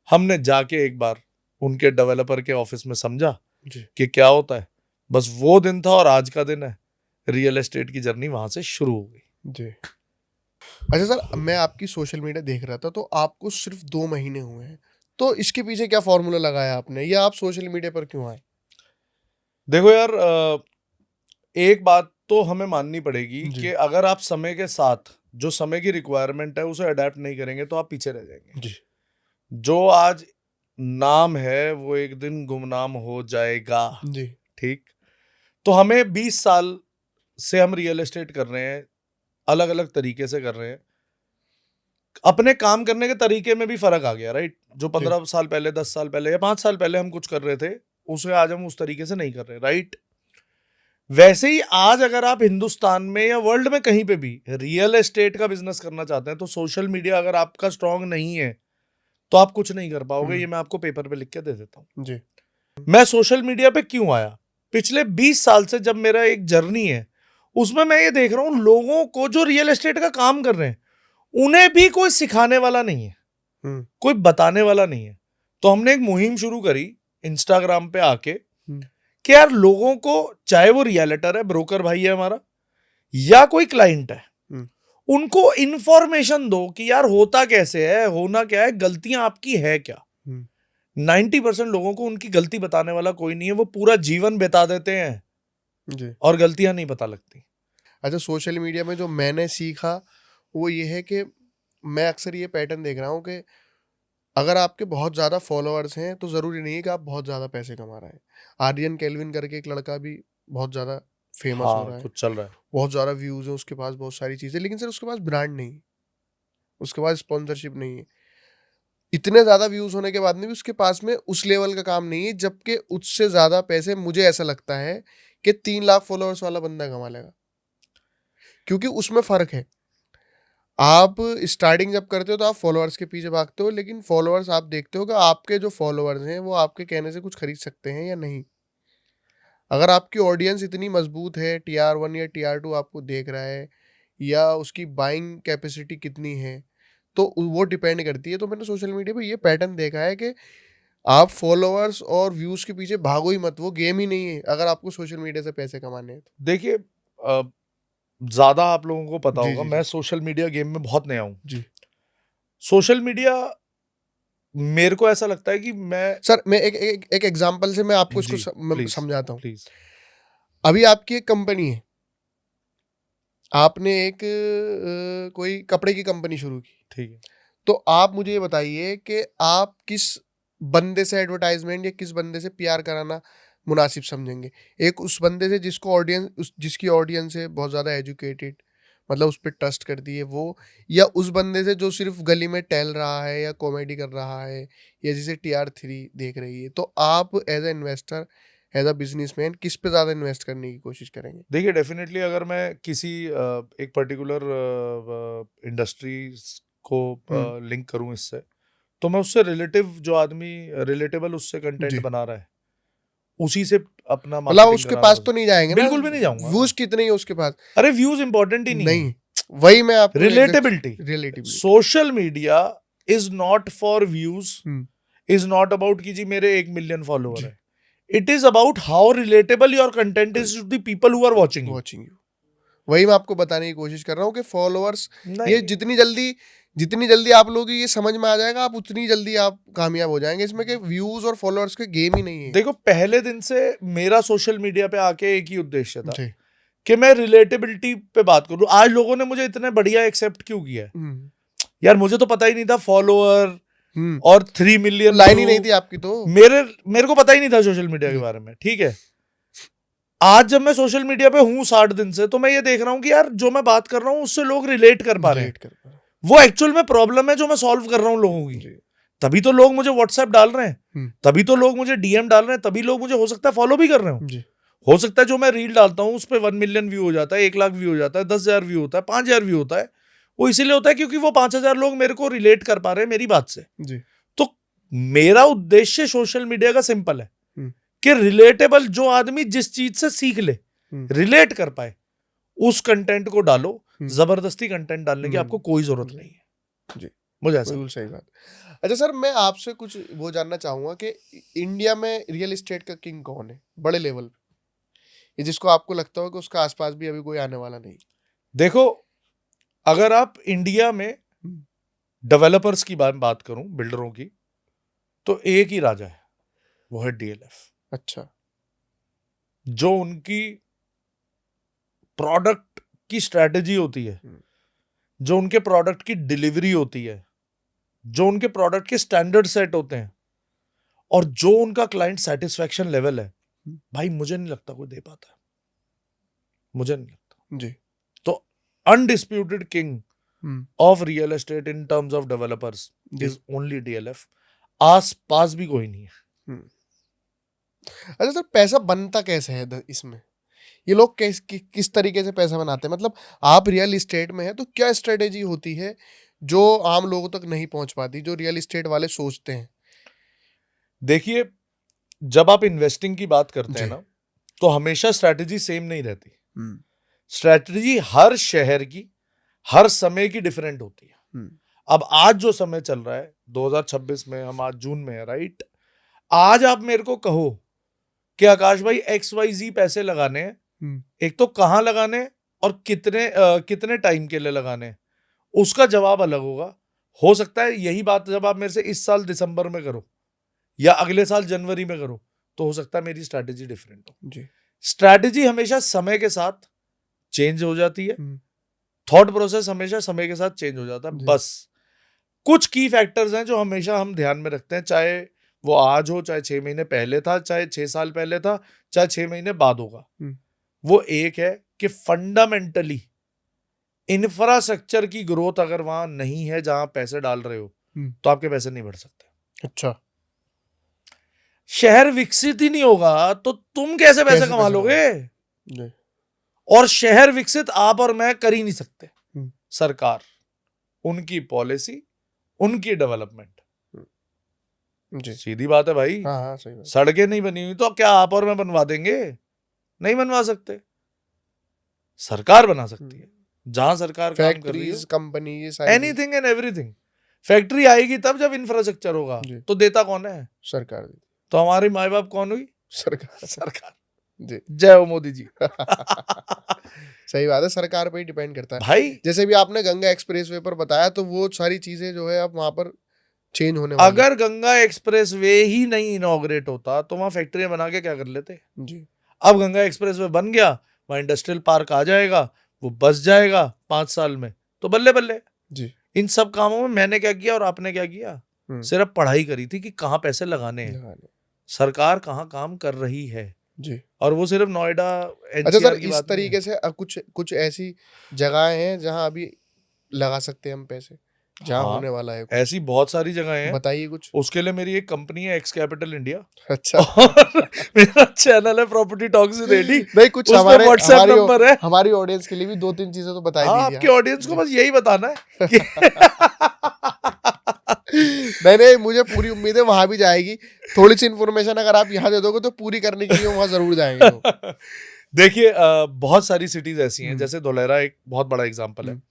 हमने जाके एक बार उनके डेवलपर के ऑफिस में समझा जी। कि क्या होता है। बस वो दिन था और आज का दिन है, रियल एस्टेट की जर्नी वहां से शुरू हो गई। जी। अच्छा सर, मैं आपकी सोशल मीडिया देख रहा था, तो आपको सिर्फ 2 महीने हुए हैं, तो इसके पीछे क्या फॉर्मूला लगाया आपने, या आप सोशल मीडिया पर क्यों आए? देखो यार, एक बात तो हमें माननी पड़ेगी जी। कि अगर आप समय के साथ जो समय की रिक्वायरमेंट है उसे अडेप्ट नहीं करेंगे तो आप पीछे रह जाएंगे। जी। जो आज नाम है वो एक दिन गुमनाम हो जाएगा। जी। ठीक, तो हमें 20 साल से हम रियल एस्टेट कर रहे हैं, अलग अलग तरीके से कर रहे हैं। अपने काम करने के तरीके में भी फर्क आ गया, राइट। जो 15 साल पहले, 10 साल पहले या 5 साल पहले हम कुछ कर रहे थे, उसे आज हम उस तरीके से नहीं कर रहे, राइट। वैसे ही आज अगर आप हिंदुस्तान में या वर्ल्ड में कहीं पे भी रियल एस्टेट का बिजनेस करना चाहते हैं, तो सोशल मीडिया अगर आपका स्ट्रांग नहीं है तो आप कुछ नहीं कर पाओगे। ये मैं आपको पेपर पे लिख के दे देता हूँ। जी। मैं सोशल मीडिया पे क्यों आया? पिछले 20 साल से जब मेरा एक जर्नी है, उसमें मैं ये देख रहा हूँ लोगों को जो रियल एस्टेट का काम कर रहे हैं, उन्हें भी कोई सिखाने वाला नहीं है, कोई बताने वाला नहीं है। तो हमने एक मुहिम शुरू करी इंस्टाग्राम पे आके कि यार लोगों को, चाहे वो रियलिटर है, ब्रोकर भाई है हमारा, या कोई क्लाइंट है, उनको इंफॉर्मेशन दो कि यार होता कैसे है, होना क्या है, गलतियां आपकी है क्या। 90% लोगों को उनकी गलती बताने वाला कोई नहीं है, वो पूरा जीवन बिता देते हैं जी। और गलतियां नहीं पता लगती। अच्छा, सोशल मीडिया में जो मैंने सीखा वो ये है कि मैं अक्सर ये पैटर्न देख रहा हूँ कि अगर आपके बहुत ज़्यादा फॉलोअर्स हैं तो ज़रूरी नहीं है कि आप बहुत ज़्यादा पैसे कमा रहे हैं। आर्यन केल्विन करके एक लड़का भी बहुत ज़्यादा फेमस हो हाँ, रहा है, कुछ चल रहा है। बहुत ज़्यादा व्यूज़ हैं उसके पास, बहुत सारी चीज़ें, लेकिन सर उसके पास ब्रांड नहीं है, उसके पास स्पॉन्सरशिप नहीं है। इतने ज़्यादा व्यूज़ होने के बाद में भी उसके पास में उस लेवल का काम नहीं है, जबकि उससे ज़्यादा पैसे मुझे ऐसा लगता है कि 3 लाख फॉलोअर्स वाला बंदा कमा लेगा। क्योंकि उसमें फ़र्क है। आप स्टार्टिंग जब करते हो तो आप फॉलोअर्स के पीछे भागते हो, लेकिन फॉलोअर्स आप देखते हो कि आपके जो फॉलोअर्स हैं वो आपके कहने से कुछ खरीद सकते हैं या नहीं। अगर आपकी ऑडियंस इतनी मजबूत है, टीआर 1 या टीआर 2 आपको देख रहा है, या उसकी बाइंग कैपेसिटी कितनी है, तो वो डिपेंड करती है। तो मैंने सोशल मीडिया पे ये पैटर्न देखा है कि आप फॉलोअर्स और व्यूज के पीछे भागो ही मत, वो गेम ही नहीं है अगर आपको सोशल मीडिया से पैसे कमाने हैं तो। देखिए, ज्यादा आप लोगों को पता जी। होगा, जी। मैं जी। सोशल मीडिया गेम में बहुत नया हूँ। जी। सोशल मीडिया, मेरे को ऐसा लगता है कि मैं, सर मैं एक एग्जांपल से मैं आपको इसको जी प्लीज समझाता हूँ। प्लीज। अभी आपकी एक कंपनी है, आपने एक कोई कपड़े की कंपनी शुरू की, ठीक है। तो आप मुझे ये बताइए कि आप किस बंदे से एडवर्टाइजमेंट या किस बंदे से पीआर कराना मुनासिब समझेंगे? एक उस बंदे से जिसको ऑडियंस, जिसकी ऑडियंस है बहुत ज़्यादा एजुकेटेड, मतलब उस पर ट्रस्ट करती है वो, या उस बंदे से जो सिर्फ गली में टहल रहा है या कॉमेडी कर रहा है, या जिसे टीआर 3 देख रही है? तो आप as a investor as a businessman किस पे ज़्यादा इन्वेस्ट करने की कोशिश करेंगे? देखिए डेफिनेटली अगर मैं किसी एक पर्टिकुलर इंडस्ट्री को लिंक करूं इससे, तो मैं उससे रिलेटिव जो आदमी रिलेटेबल उससे कंटेंट जी। बना रहा है उसी से अपना मतलब आप मार्केटिंग उसके कराना पास तो नहीं जाएँगे ना? बिल्कुल भी नहीं जाऊंगा। व्यूज़ कितने ही उसके पास? अरे व्यूज इंपॉर्टेंट ही नहीं है, नहीं, वही मैं आपको exact relatability. Relatability. Social media is not for views, hmm, is not about कि जी मेरे 1 मिलियन फॉलोअर जी, है। It is about how relatable your content is to the people who are watching you. Watching you. वही मैं आपको बताने की कोशिश कर रहा हूँ कि फॉलोअर्स ये नहीं जितनी जल्दी आप लोगों की ये समझ में आ जाएगा, आप उतनी जल्दी आप कामयाब हो जाएँगे। इसमें कि व्यूज़ और फॉलोअर्स के गेम ही नहीं है। देखो, पहले दिन से मेरा सोशल मीडिया पे आके एक ही उद्देश्य था जी। कि मैं रिलेटेबिलिटी पे बात करूं। आज लोगों ने मुझे इतने बढ़िया एक्सेप्ट क्यों किया है? हुँ, यार मुझे तो पता ही नहीं था फॉलोअर हुँ। और 3 मिलियन लाइन ही व्यू। नहीं थी आपकी तो। मेरे मेरे को पता ही नहीं था सोशल मीडिया के जी, बारे में, ठीक है। आज जब मैं सोशल मीडिया पे हूँ 60 दिन से, तो मैं ये देख रहा हूँ कि यार जो मैं बात कर रहा हूँ उससे लोग रिलेट कर पा रहे हैं। रिलेट कर पा रहे वो एक्चुअल में प्रॉब्लम है जो मैं सॉल्व कर रहा हूँ लोगों की। जी। तभी तो लोग मुझे व्हाट्सएप डाल रहे हैं, हुँ, तभी तो लोग मुझे डीएम डाल रहे हैं, तभी लोग मुझे हो सकता है फॉलो भी कर रहे हो। जी, हो सकता है जो मैं रील डालता हूँ उस पर 1 मिलियन व्यू हो जाता है, 1 लाख व्यू हो जाता है, 10,000 व्यू होता है, 5,000 व्यू होता है। वो इसीलिए होता है क्योंकि वो 5,000 लोग मेरे को रिलेट कर पा रहे हैं मेरी बात से। जी। तो मेरा उद्देश्य सोशल मीडिया का सिंपल है हुँ, कि रिलेटेबल जो आदमी जिस चीज से सीख ले, हुँ, रिलेट कर पाए, उस कंटेंट को डालो। हुँ, जबरदस्ती कंटेंट डालने की हुँ, आपको कोई जरूरत जी, नहीं है, जी। मुझे ऐसा बिल्कुल लगता सही बात। अच्छा सर, मैं आपसे कुछ वो जानना चाहूँगा कि इंडिया में रियल एस्टेट का किंग कौन है? बड़े लेवल पे? ये जिसको आपको लगता हो कि उसका आस-पास भी अभी कोई आने वाला नहीं? है। देखो, अगर आप इंडिया में हुँ, डेवलपर्स की बात करूं, बिल्डरों की, तो एक ही राजा है, वो है डीएलएफ। अच्छा। जो उनकी प्रोडक्ट की स्ट्रेटेजी होती है, हुँ, जो उनके प्रोडक्ट की डिलीवरी होती है, जो उनके प्रोडक्ट के स्टैंडर्ड सेट होते हैं, और जो उनका क्लाइंट सेटिस्फेक्शन लेवल है, हुँ, भाई मुझे नहीं लगता कोई दे पाता है, मुझे नहीं लगता। जी। तो अनडिस्प्यूटेड किंग हुँ, of real estate in terms of developers जी। Is only DLF. आस पास भी कोई नहीं है। हुँ। अच्छा सर, पैसा बनता कैसे है इसमें? ये लोग किस तरीके से पैसा बनाते हैं? मतलब आप रियल एस्टेट में हैं तो क्या स्ट्रैटेजी होती है जो आम लोगों तक नहीं पहुँच पाती, जो रियल एस्टेट वाले सोचते हैं? देखिए, जब आप इन्वेस्टिंग की बात करते हैं जी। ना, तो हमेशा स्ट्रैटेजी सेम नहीं रहती। हुँ, स्ट्रैटेजी हर शहर की, हर समय की डिफरेंट होती है। हुँ, अब आज जो समय चल रहा है 2026 में, हम आज जून में है, राइट? आज आप मेरे को कहो कि आकाश भाई XYZ पैसे लगाने हैं, हुँ, एक तो कहाँ लगाने हैं और कितने टाइम के लिए लगाने हैं, उसका जवाब अलग होगा। हो सकता है यही बात जब आप मेरे से इस साल दिसंबर में करो या अगले साल जनवरी में करो, तो हो सकता है मेरी स्ट्रैटेजी डिफरेंट हो। जी। स्ट्रैटेजी हमेशा समय के साथ चेंज हो जाती है, हुँ, थॉट प्रोसेस हमेशा समय के साथ चेंज हो जाता है। जी, बस कुछ की फैक्टर्स हैं जो हमेशा हम ध्यान में रखते हैं, चाहे वो आज हो, चाहे 6 महीने पहले था, चाहे 6 साल पहले था, चाहे 6 महीने बाद होगा। हुँ, वो एक है कि फंडामेंटली इंफ्रास्ट्रक्चर की ग्रोथ अगर वहां नहीं है जहां पैसे डाल रहे हो, हुँ, तो आपके पैसे नहीं बढ़ सकते। अच्छा। शहर विकसित ही नहीं होगा तो तुम कैसे पैसे कैसे कमा पैसे लोगे? कमाएँ? जी। और शहर विकसित आप और मैं कर ही नहीं सकते। हुँ, सरकार, उनकी पॉलिसी, उनकी डेवलपमेंट, हुँ, जी। सीधी बात है भाई। हाँ, हाँ, सही बात। सड़कें नहीं बनी हुई तो क्या आप और मैं बनवा देंगे? नहीं बनवा सकते, सरकार बना सकती हुँ, है। जहां सरकार काम कर रही हो, फैक्ट्रीज़, कंपनी ये सारी चीज़ एनीथिंग एंड एवरीथिंग। फैक्ट्री आएगी तब जब इंफ्रास्ट्रक्चर होगा, जी, तो देता कौन है? सरकार देती तो हमारी माए बाप कौन हुई? सरकार। सरकार। जी। जय हो मोदी जी। सही बात है, सरकार पे ही डिपेंड करता है। भाई, जैसे भी आपने गंगा एक्सप्रेसवे पर बताया तो वो सारी चीज़ें जो है अब वहाँ पर चेंज होने वाली अगर गंगा एक्सप्रेसवे ही नहीं इनॉग्रेट होता तो वहां फैक्ट्रियां बना के क्या कर लेते? जी, अब गंगा एक्सप्रेसवे बन गया, वहां इंडस्ट्रियल पार्क आ जाएगा, वो बस जाएगा 5 साल में, तो बल्ले बल्ले। जी, इन सब कामों में मैंने क्या किया और आपने क्या किया? हुँ, सिर्फ पढ़ाई करी थी कि कहाँ पैसे लगाने हैं, लगाने सरकार कहाँ काम कर रही है। जी। और वो सिर्फ नोएडा अच्छा सर, एनसीआर की इस बात नहीं है। तरीके से कुछ कुछ ऐसी जगहें हैं जहाँ अभी लगा सकते हैं हम पैसे? जहाँ हाँ, होने वाला है कुछ? ऐसी बहुत सारी जगह हैं। बताइए कुछ। उसके लिए मेरी एक कंपनी है, एक्स कैपिटल इंडिया, अच्छा। और मेरा चैनल है प्रॉपर्टी टॉक्स रेडी। नहीं, कुछ उस पे हमारे व्हाट्सएप हमारी नंबर है। हमारी ऑडियंस के लिए भी 2-3 चीजें तो बता हाँ, दीजिए आपके आप। ऑडियंस को जी। बस यही बताना है कि नहीं, मुझे पूरी उम्मीद है वहां भी जाएगी। थोड़ी सी इन्फॉर्मेशन अगर आप यहाँ दे दोगे तो पूरी करने के लिए वहां जरूर जाएंगे लोग। देखिए, बहुत सारी सिटीज ऐसी हैं, हम्म। जैसे धोलेरा एक बहुत बड़ा एग्जांपल है। हम्म।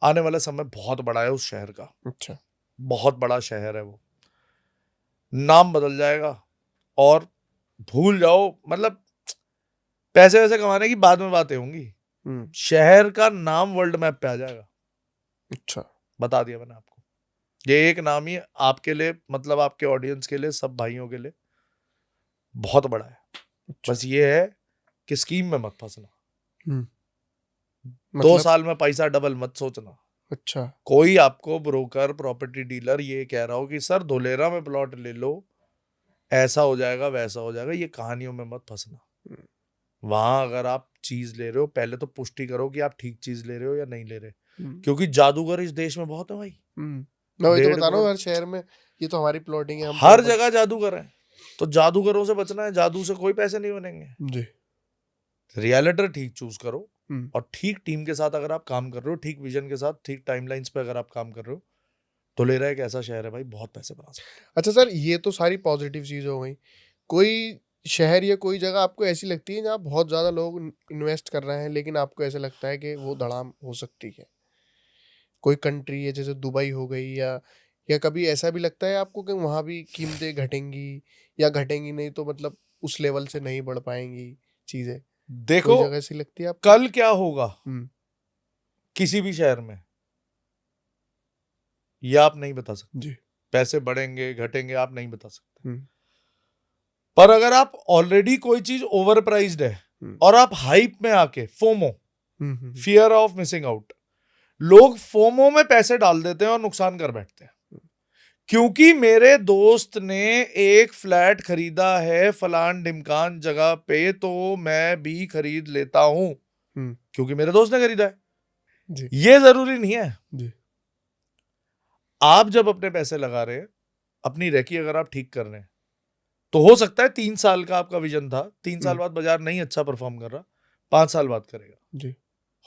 आने वाला समय बहुत बड़ा है उस शहर का, अच्छा। बहुत बड़ा शहर है वो। नाम बदल जाएगा और भूल जाओ, मतलब पैसे वैसे कमाने की बाद में बातें होंगी। हम्म। शहर का नाम वर्ल्ड मैप पे आ जाएगा। अच्छा। बता दिया मैंने आपको। ये एक नाम ही आपके लिए, मतलब आपके ऑडियंस के लिए, सब भाइयों के लिए बहुत बड़ा है। अच्छा। बस ये है कि स्कीम में मत फंसना। हम्म। 2 मतलब? साल में पैसा डबल मत सोचना। अच्छा। कोई आपको ब्रोकर, प्रॉपर्टी डीलर ये कह रहा हो कि सर धोलेरा में प्लॉट ले लो, ऐसा हो जाएगा वैसा हो जाएगा, ये कहानियों में मत फंसना। हम्म। वहां अगर आप चीज ले रहे हो, पहले तो पुष्टि करो कि आप ठीक चीज ले रहे हो या नहीं ले रहे, हम्म। क्योंकि जादूगर इस देश में बहुत है भाई। मैं वही तो 1.5 बता रहा हूँ, करोड़ हर शहर में ये तो हमारी प्लॉटिंग है, हम हर प्रॉपर्टी। जगह जादूगर है, तो जादूगरों से बचना है। जादू से कोई पैसे नहीं बनेंगे। जी। रियलिटर ठीक चूज करो, हम्म। और ठीक टीम के साथ अगर आप काम कर रहे हो, ठीक विजन के साथ, ठीक टाइमलाइंस पे अगर आप काम कर रहे हो, तो ले रहा एक ऐसा शहर है भाई, बहुत पैसे बना सकते अच्छा सर, ये तो सारी पॉजिटिव चीज़ हो गई। कोई शहर या कोई जगह आपको ऐसी लगती है जहाँ बहुत ज़्यादा लोग इन्वेस्ट कर रहे हैं, लेकिन आपको ऐसा लगता है कि वो धड़ाम हो सकती है? कोई कंट्री है जैसे दुबई हो गई, या कभी ऐसा भी लगता है आपको कि वहाँ भी कीमतें घटेंगी, या घटेंगी नहीं तो मतलब उस लेवल से नहीं बढ़ पाएंगी चीज़ें? हैं। कोई देखो, जगह ऐसी लगती है आपको? कल क्या होगा हम्म। किसी भी शहर में, ये आप नहीं बता सकते। जी। पैसे बढ़ेंगे घटेंगे आप नहीं बता सकते। हम्म। पर अगर आप ऑलरेडी कोई चीज ओवर प्राइज्ड है हम्म। और आप हाइप में आके, FOMO, hmm. Hmm. Fear of missing out, लोग फोमो में पैसे डाल देते हैं और नुकसान कर बैठते हैं। क्योंकि मेरे दोस्त ने एक फ्लैट खरीदा है फलान ढिमकान जगह पे, तो मैं भी खरीद लेता हूं हम्म। क्योंकि मेरे दोस्त ने खरीदा है। जी। ये जरूरी नहीं है। जी। आप जब अपने पैसे लगा रहे हैं, अपनी रेकी अगर आप ठीक कर रहे हैं, तो हो सकता है 3 साल का आपका विजन था, 3 साल हम्म। बाद बाजार नहीं अच्छा परफॉर्म कर रहा, 5 साल बाद करेगा। जी।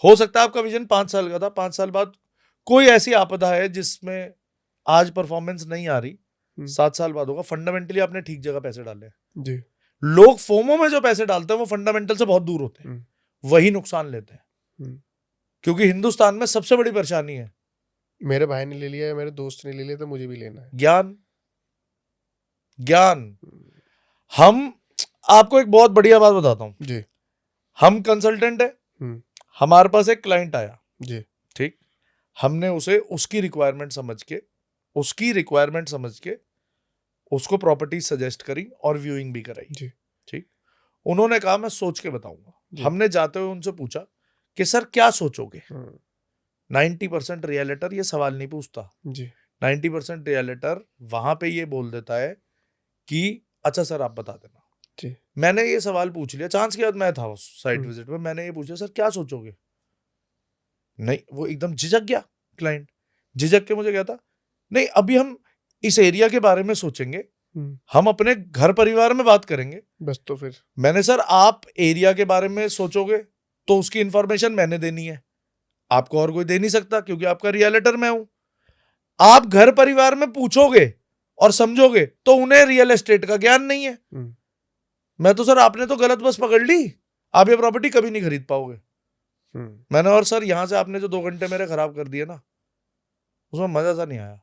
हो सकता है आपका विजन 5 साल का था, 5 साल बाद कोई ऐसी आपदा है जिसमें आज परफॉर्मेंस नहीं आ रही, 7 साल बाद होगा। फंडामेंटली आपने ठीक जगह पैसे डाले हैं। जी। लोग फोमो में जो पैसे डालते हैं वो फंडामेंटल से बहुत दूर होते हैं, वही नुकसान लेते हैं। क्योंकि हिंदुस्तान में सबसे बड़ी परेशानी है मेरे भाई ने ले लिया है, मेरे दोस्त ने ले लिया, तो मुझे भी लेना है। ज्ञान। ज्ञान। हम आपको एक बहुत बढ़िया बात बताता हूं। जी। हम कंसल्टेंट है, हम्म। हमारे पास एक क्लाइंट आया, जी। ठीक, हमने उसे उसकी रिक्वायरमेंट समझ के उसको प्रॉपर्टी सजेस्ट करी और व्यूइंग भी कराई। जी। ठीक, उन्होंने कहा मैं सोच के बताऊंगा। जी। हमने जाते हुए उनसे पूछा कि सर क्या सोचोगे। हम्म। 90% रियलिटर ये सवाल नहीं पूछता। जी। 90% रियलिटर वहां पे ये बोल देता है कि अच्छा सर आप बता देना। जी। मैंने ये सवाल पूछ लिया, चांस के बाद मैं था उस साइट हम्म। विजिट में, मैंने ये पूछा सर क्या सोचोगे। नहीं, वो एकदम झिझक गया क्लाइंट। झिझक के मुझे कहता नहीं अभी हम इस एरिया के बारे में सोचेंगे, हम अपने घर परिवार में बात करेंगे। बस तो फिर मैंने सर आप एरिया के बारे में सोचोगे तो उसकी इंफॉर्मेशन मैंने देनी है, आपको और कोई दे नहीं सकता क्योंकि आपका रियलिटर मैं हूं। आप घर परिवार में पूछोगे और समझोगे तो उन्हें रियल एस्टेट का ज्ञान नहीं है। मैं तो सर आपने तो गलत बस पकड़ ली, आप ये प्रॉपर्टी कभी नहीं खरीद पाओगे। मैंने और सर यहां से आपने जो 2 घंटे मेरे खराब कर दिए ना, उसमें मजा सा नहीं आया।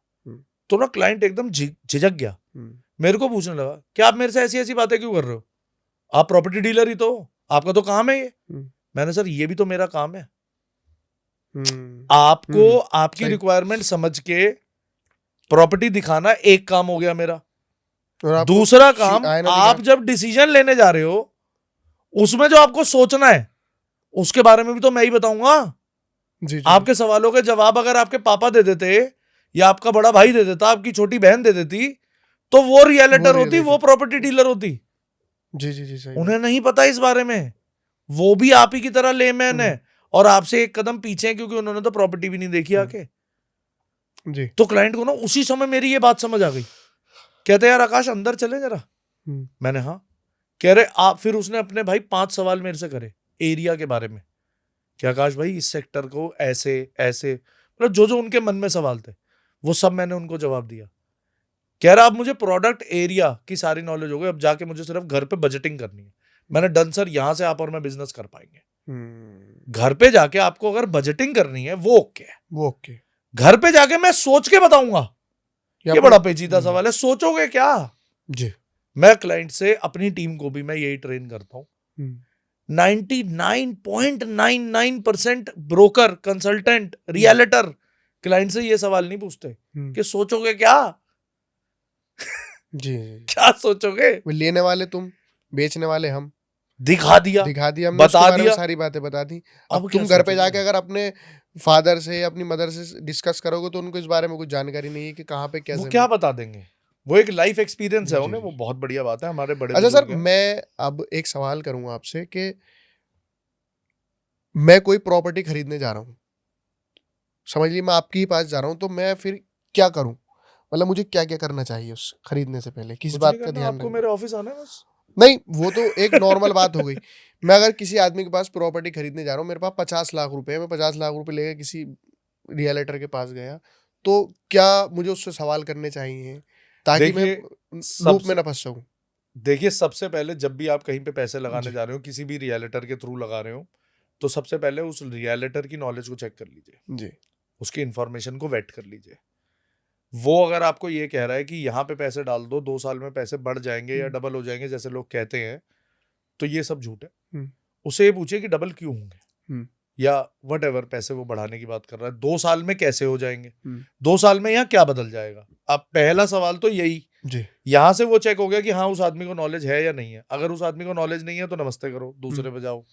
तो ना क्लाइंट एकदम झिझक गया, मेरे को पूछने लगा क्या आप मेरे से ऐसी ऐसी बातें क्यों कर रहे हो, आप प्रॉपर्टी डीलर ही तो हो, आपका तो काम है ये। मैंने सर ये भी तो मेरा काम है। आपको आपकी रिक्वायरमेंट समझ के प्रॉपर्टी दिखाना एक काम हो गया मेरा। दूसरा काम, आप जब डिसीजन लेने जा रहे हो उसमें जो आपको सोचना है उसके बारे में भी तो मैं ही बताऊंगा। आपके सवालों के जवाब अगर आपके पापा दे देते या आपका बड़ा भाई दे देता, आपकी छोटी बहन दे देती, तो वो रियलिटर होती, वो प्रॉपर्टी डीलर होती। जी जी जी सही। उन्हें नहीं पता इस बारे में, वो भी आप ही की तरह लेमैन है और आपसे एक कदम पीछे है क्योंकि उन्होंने तो प्रॉपर्टी भी नहीं देखी आके। जी। तो क्लाइंट को ना उसी समय मेरी ये बात समझ आ गई। कहते यार आकाश अंदर चले जरा। मैंने हाँ। कह रहे आप, फिर उसने अपने भाई 5 सवाल मेरे से करे एरिया के बारे में कि आकाश भाई इस सेक्टर को ऐसे ऐसे, मतलब जो जो उनके मन में सवाल थे वो सब मैंने उनको जवाब दिया। कह रहा अब मुझे प्रोडक्ट एरिया की सारी नॉलेज हो गई, अब जाके मुझे सिर्फ घर पे बजटिंग करनी है। मैंने डन सर, यहां से आप और मैं बिजनेस कर पाएंगे। घर पे जाके आपको अगर बजटिंग करनी है वो ओके है, वो ओके। घर पे जाके मैं सोच के बताऊंगा। ये बड़ा पेचीदा सवाल है, सोचोगे क्या? जी। मैं क्लाइंट से, अपनी टीम को भी मैं यही ट्रेन करता हूँ। 99.99% ब्रोकर, कंसल्टेंट, रियलिटर क्लाइंट से ये सवाल नहीं पूछते कि सोचोगे क्या। जी। क्या सोचोगे? लेने वाले तुम, बेचने वाले हम। दिखा दिया हमने उसके बता बारे में दिया, सारी बातें बता दी। अब क्या तुम घर पे सोचोगे? जाके अगर अपने फादर से, अपनी मदर से डिस्कस करोगे तो उनको इस बारे में कुछ जानकारी नहीं है कि कहाँ पे वो कैसे क्या बता देंगे? वो एक लाइफ एक्सपीरियंस है जी, उन्हें, जी। वो बहुत बढ़िया बात है। हमारे बड़े अच्छा सर, बुजुर्ग हैं। मैं अब एक सवाल करूंगा आपसे कि मैं कोई प्रॉपर्टी खरीदने जा रहा हूँ, समझ लीजिए मैं आपके ही पास जा रहा हूँ, तो मैं फिर क्या करूँ? मतलब मुझे क्या-क्या करना चाहिए उस खरीदने से पहले? किस कुछ नहीं बात का करना, ध्यान आपको रखना? मेरे ऑफिस आना है बस। नहीं, वो तो एक नॉर्मल बात हो गई। मैं अगर किसी आदमी के पास प्रॉपर्टी खरीदने जा रहा हूँ, मेरे पास 50 लाख रुपए है, मैं 50 लाख रुपए लेके किसी रियलिटर के पास गया, तो क्या मुझे उससे सवाल करने चाहिए ताकि मैं देखिए लूप में सबसे ना फँस सकूँ? देखिए सबसे पहले जब भी आप कहीं पे पैसे लगाने जी, जा रहे हो, किसी भी रियलिटर के थ्रू लगा रहे हो, तो सबसे पहले उस रियलिटर की नॉलेज को चेक कर लीजिए, जी। उसकी इंफॉर्मेशन को वेट कर लीजिए। वो अगर आपको ये कह रहा है कि यहाँ पे पैसे डाल दो, 2 साल में पैसे बढ़ जाएंगे या हुँ, डबल हो जाएंगे जैसे लोग कहते हैं, तो ये सब झूठ है। हुँ, उसे ये पूछिए कि डबल क्यों होंगे, हुँ, या वट एवर पैसे वो बढ़ाने की बात कर रहा है, 2 साल में कैसे हो जाएंगे, हुँ। 2 साल में यहाँ क्या बदल जाएगा। अब पहला सवाल तो यही, जी। यहां से वो चेक हो गया कि हाँ उस आदमी को नॉलेज है या नहीं है। अगर उस आदमी को नॉलेज नहीं है तो नमस्ते करो, हुँ, दूसरे पे जाओ।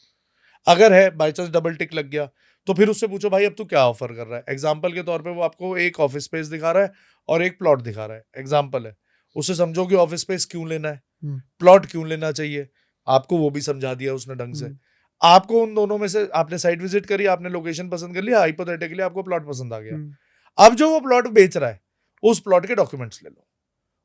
अगर है, बाई चांस डबल टिक लग गया, तो फिर उससे पूछो भाई अब तू क्या ऑफर कर रहा है। एग्जाम्पल के तौर पे वो आपको एक ऑफिस स्पेस दिखा रहा है और एक प्लॉट दिखा रहा है, एग्जाम्पल है। उससे समझो कि ऑफिस स्पेस क्यों लेना है, हुँ, प्लॉट क्यों लेना चाहिए, आपको वो भी समझा दिया उसने ढंग से। हुँ, आपको उन दोनों में से, आपने साइट विजिट करी, आपने लोकेशन पसंद कर लिया, हाइपोथेटिकली आपको प्लॉट पसंद आ गया। हुँ। अब जो वो प्लॉट बेच रहा है, उस प्लॉट के डॉक्यूमेंट्स ले लो।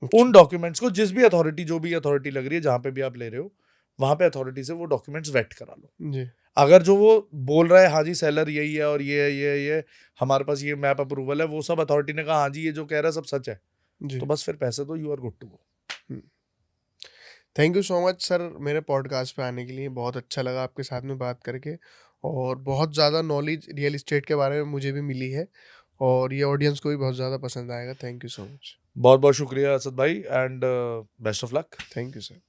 अच्छा। उन डॉक्यूमेंट्स को जिस भी अथॉरिटी, जो भी अथॉरिटी लग रही है जहां पे भी आप ले रहे हो, वहां पे अथॉरिटी से वो डॉक्यूमेंट्स वेट करा लो। जी, अगर जो वो बोल रहा है हाँ जी सेलर यही है और ये है, ये है, ये है, हमारे पास ये मैप अप्रूवल है, वो सब अथॉरिटी ने कहा हाँ जी ये जो कह रहा है सब सच है, जी। तो बस फिर पैसे दो, you are good to go. Hmm. Thank you so much sir मेरे पॉडकास्ट पे आने के लिए। बहुत अच्छा लगा आपके साथ में बात करके, और बहुत ज़्यादा नॉलेज रियल एस्टेट के बारे में मुझे भी मिली है, और ये ऑडियंस को भी बहुत ज़्यादा पसंद आएगा। Thank you so much. बहुत बहुत शुक्रिया असद भाई, and best of luck. Thank you sir.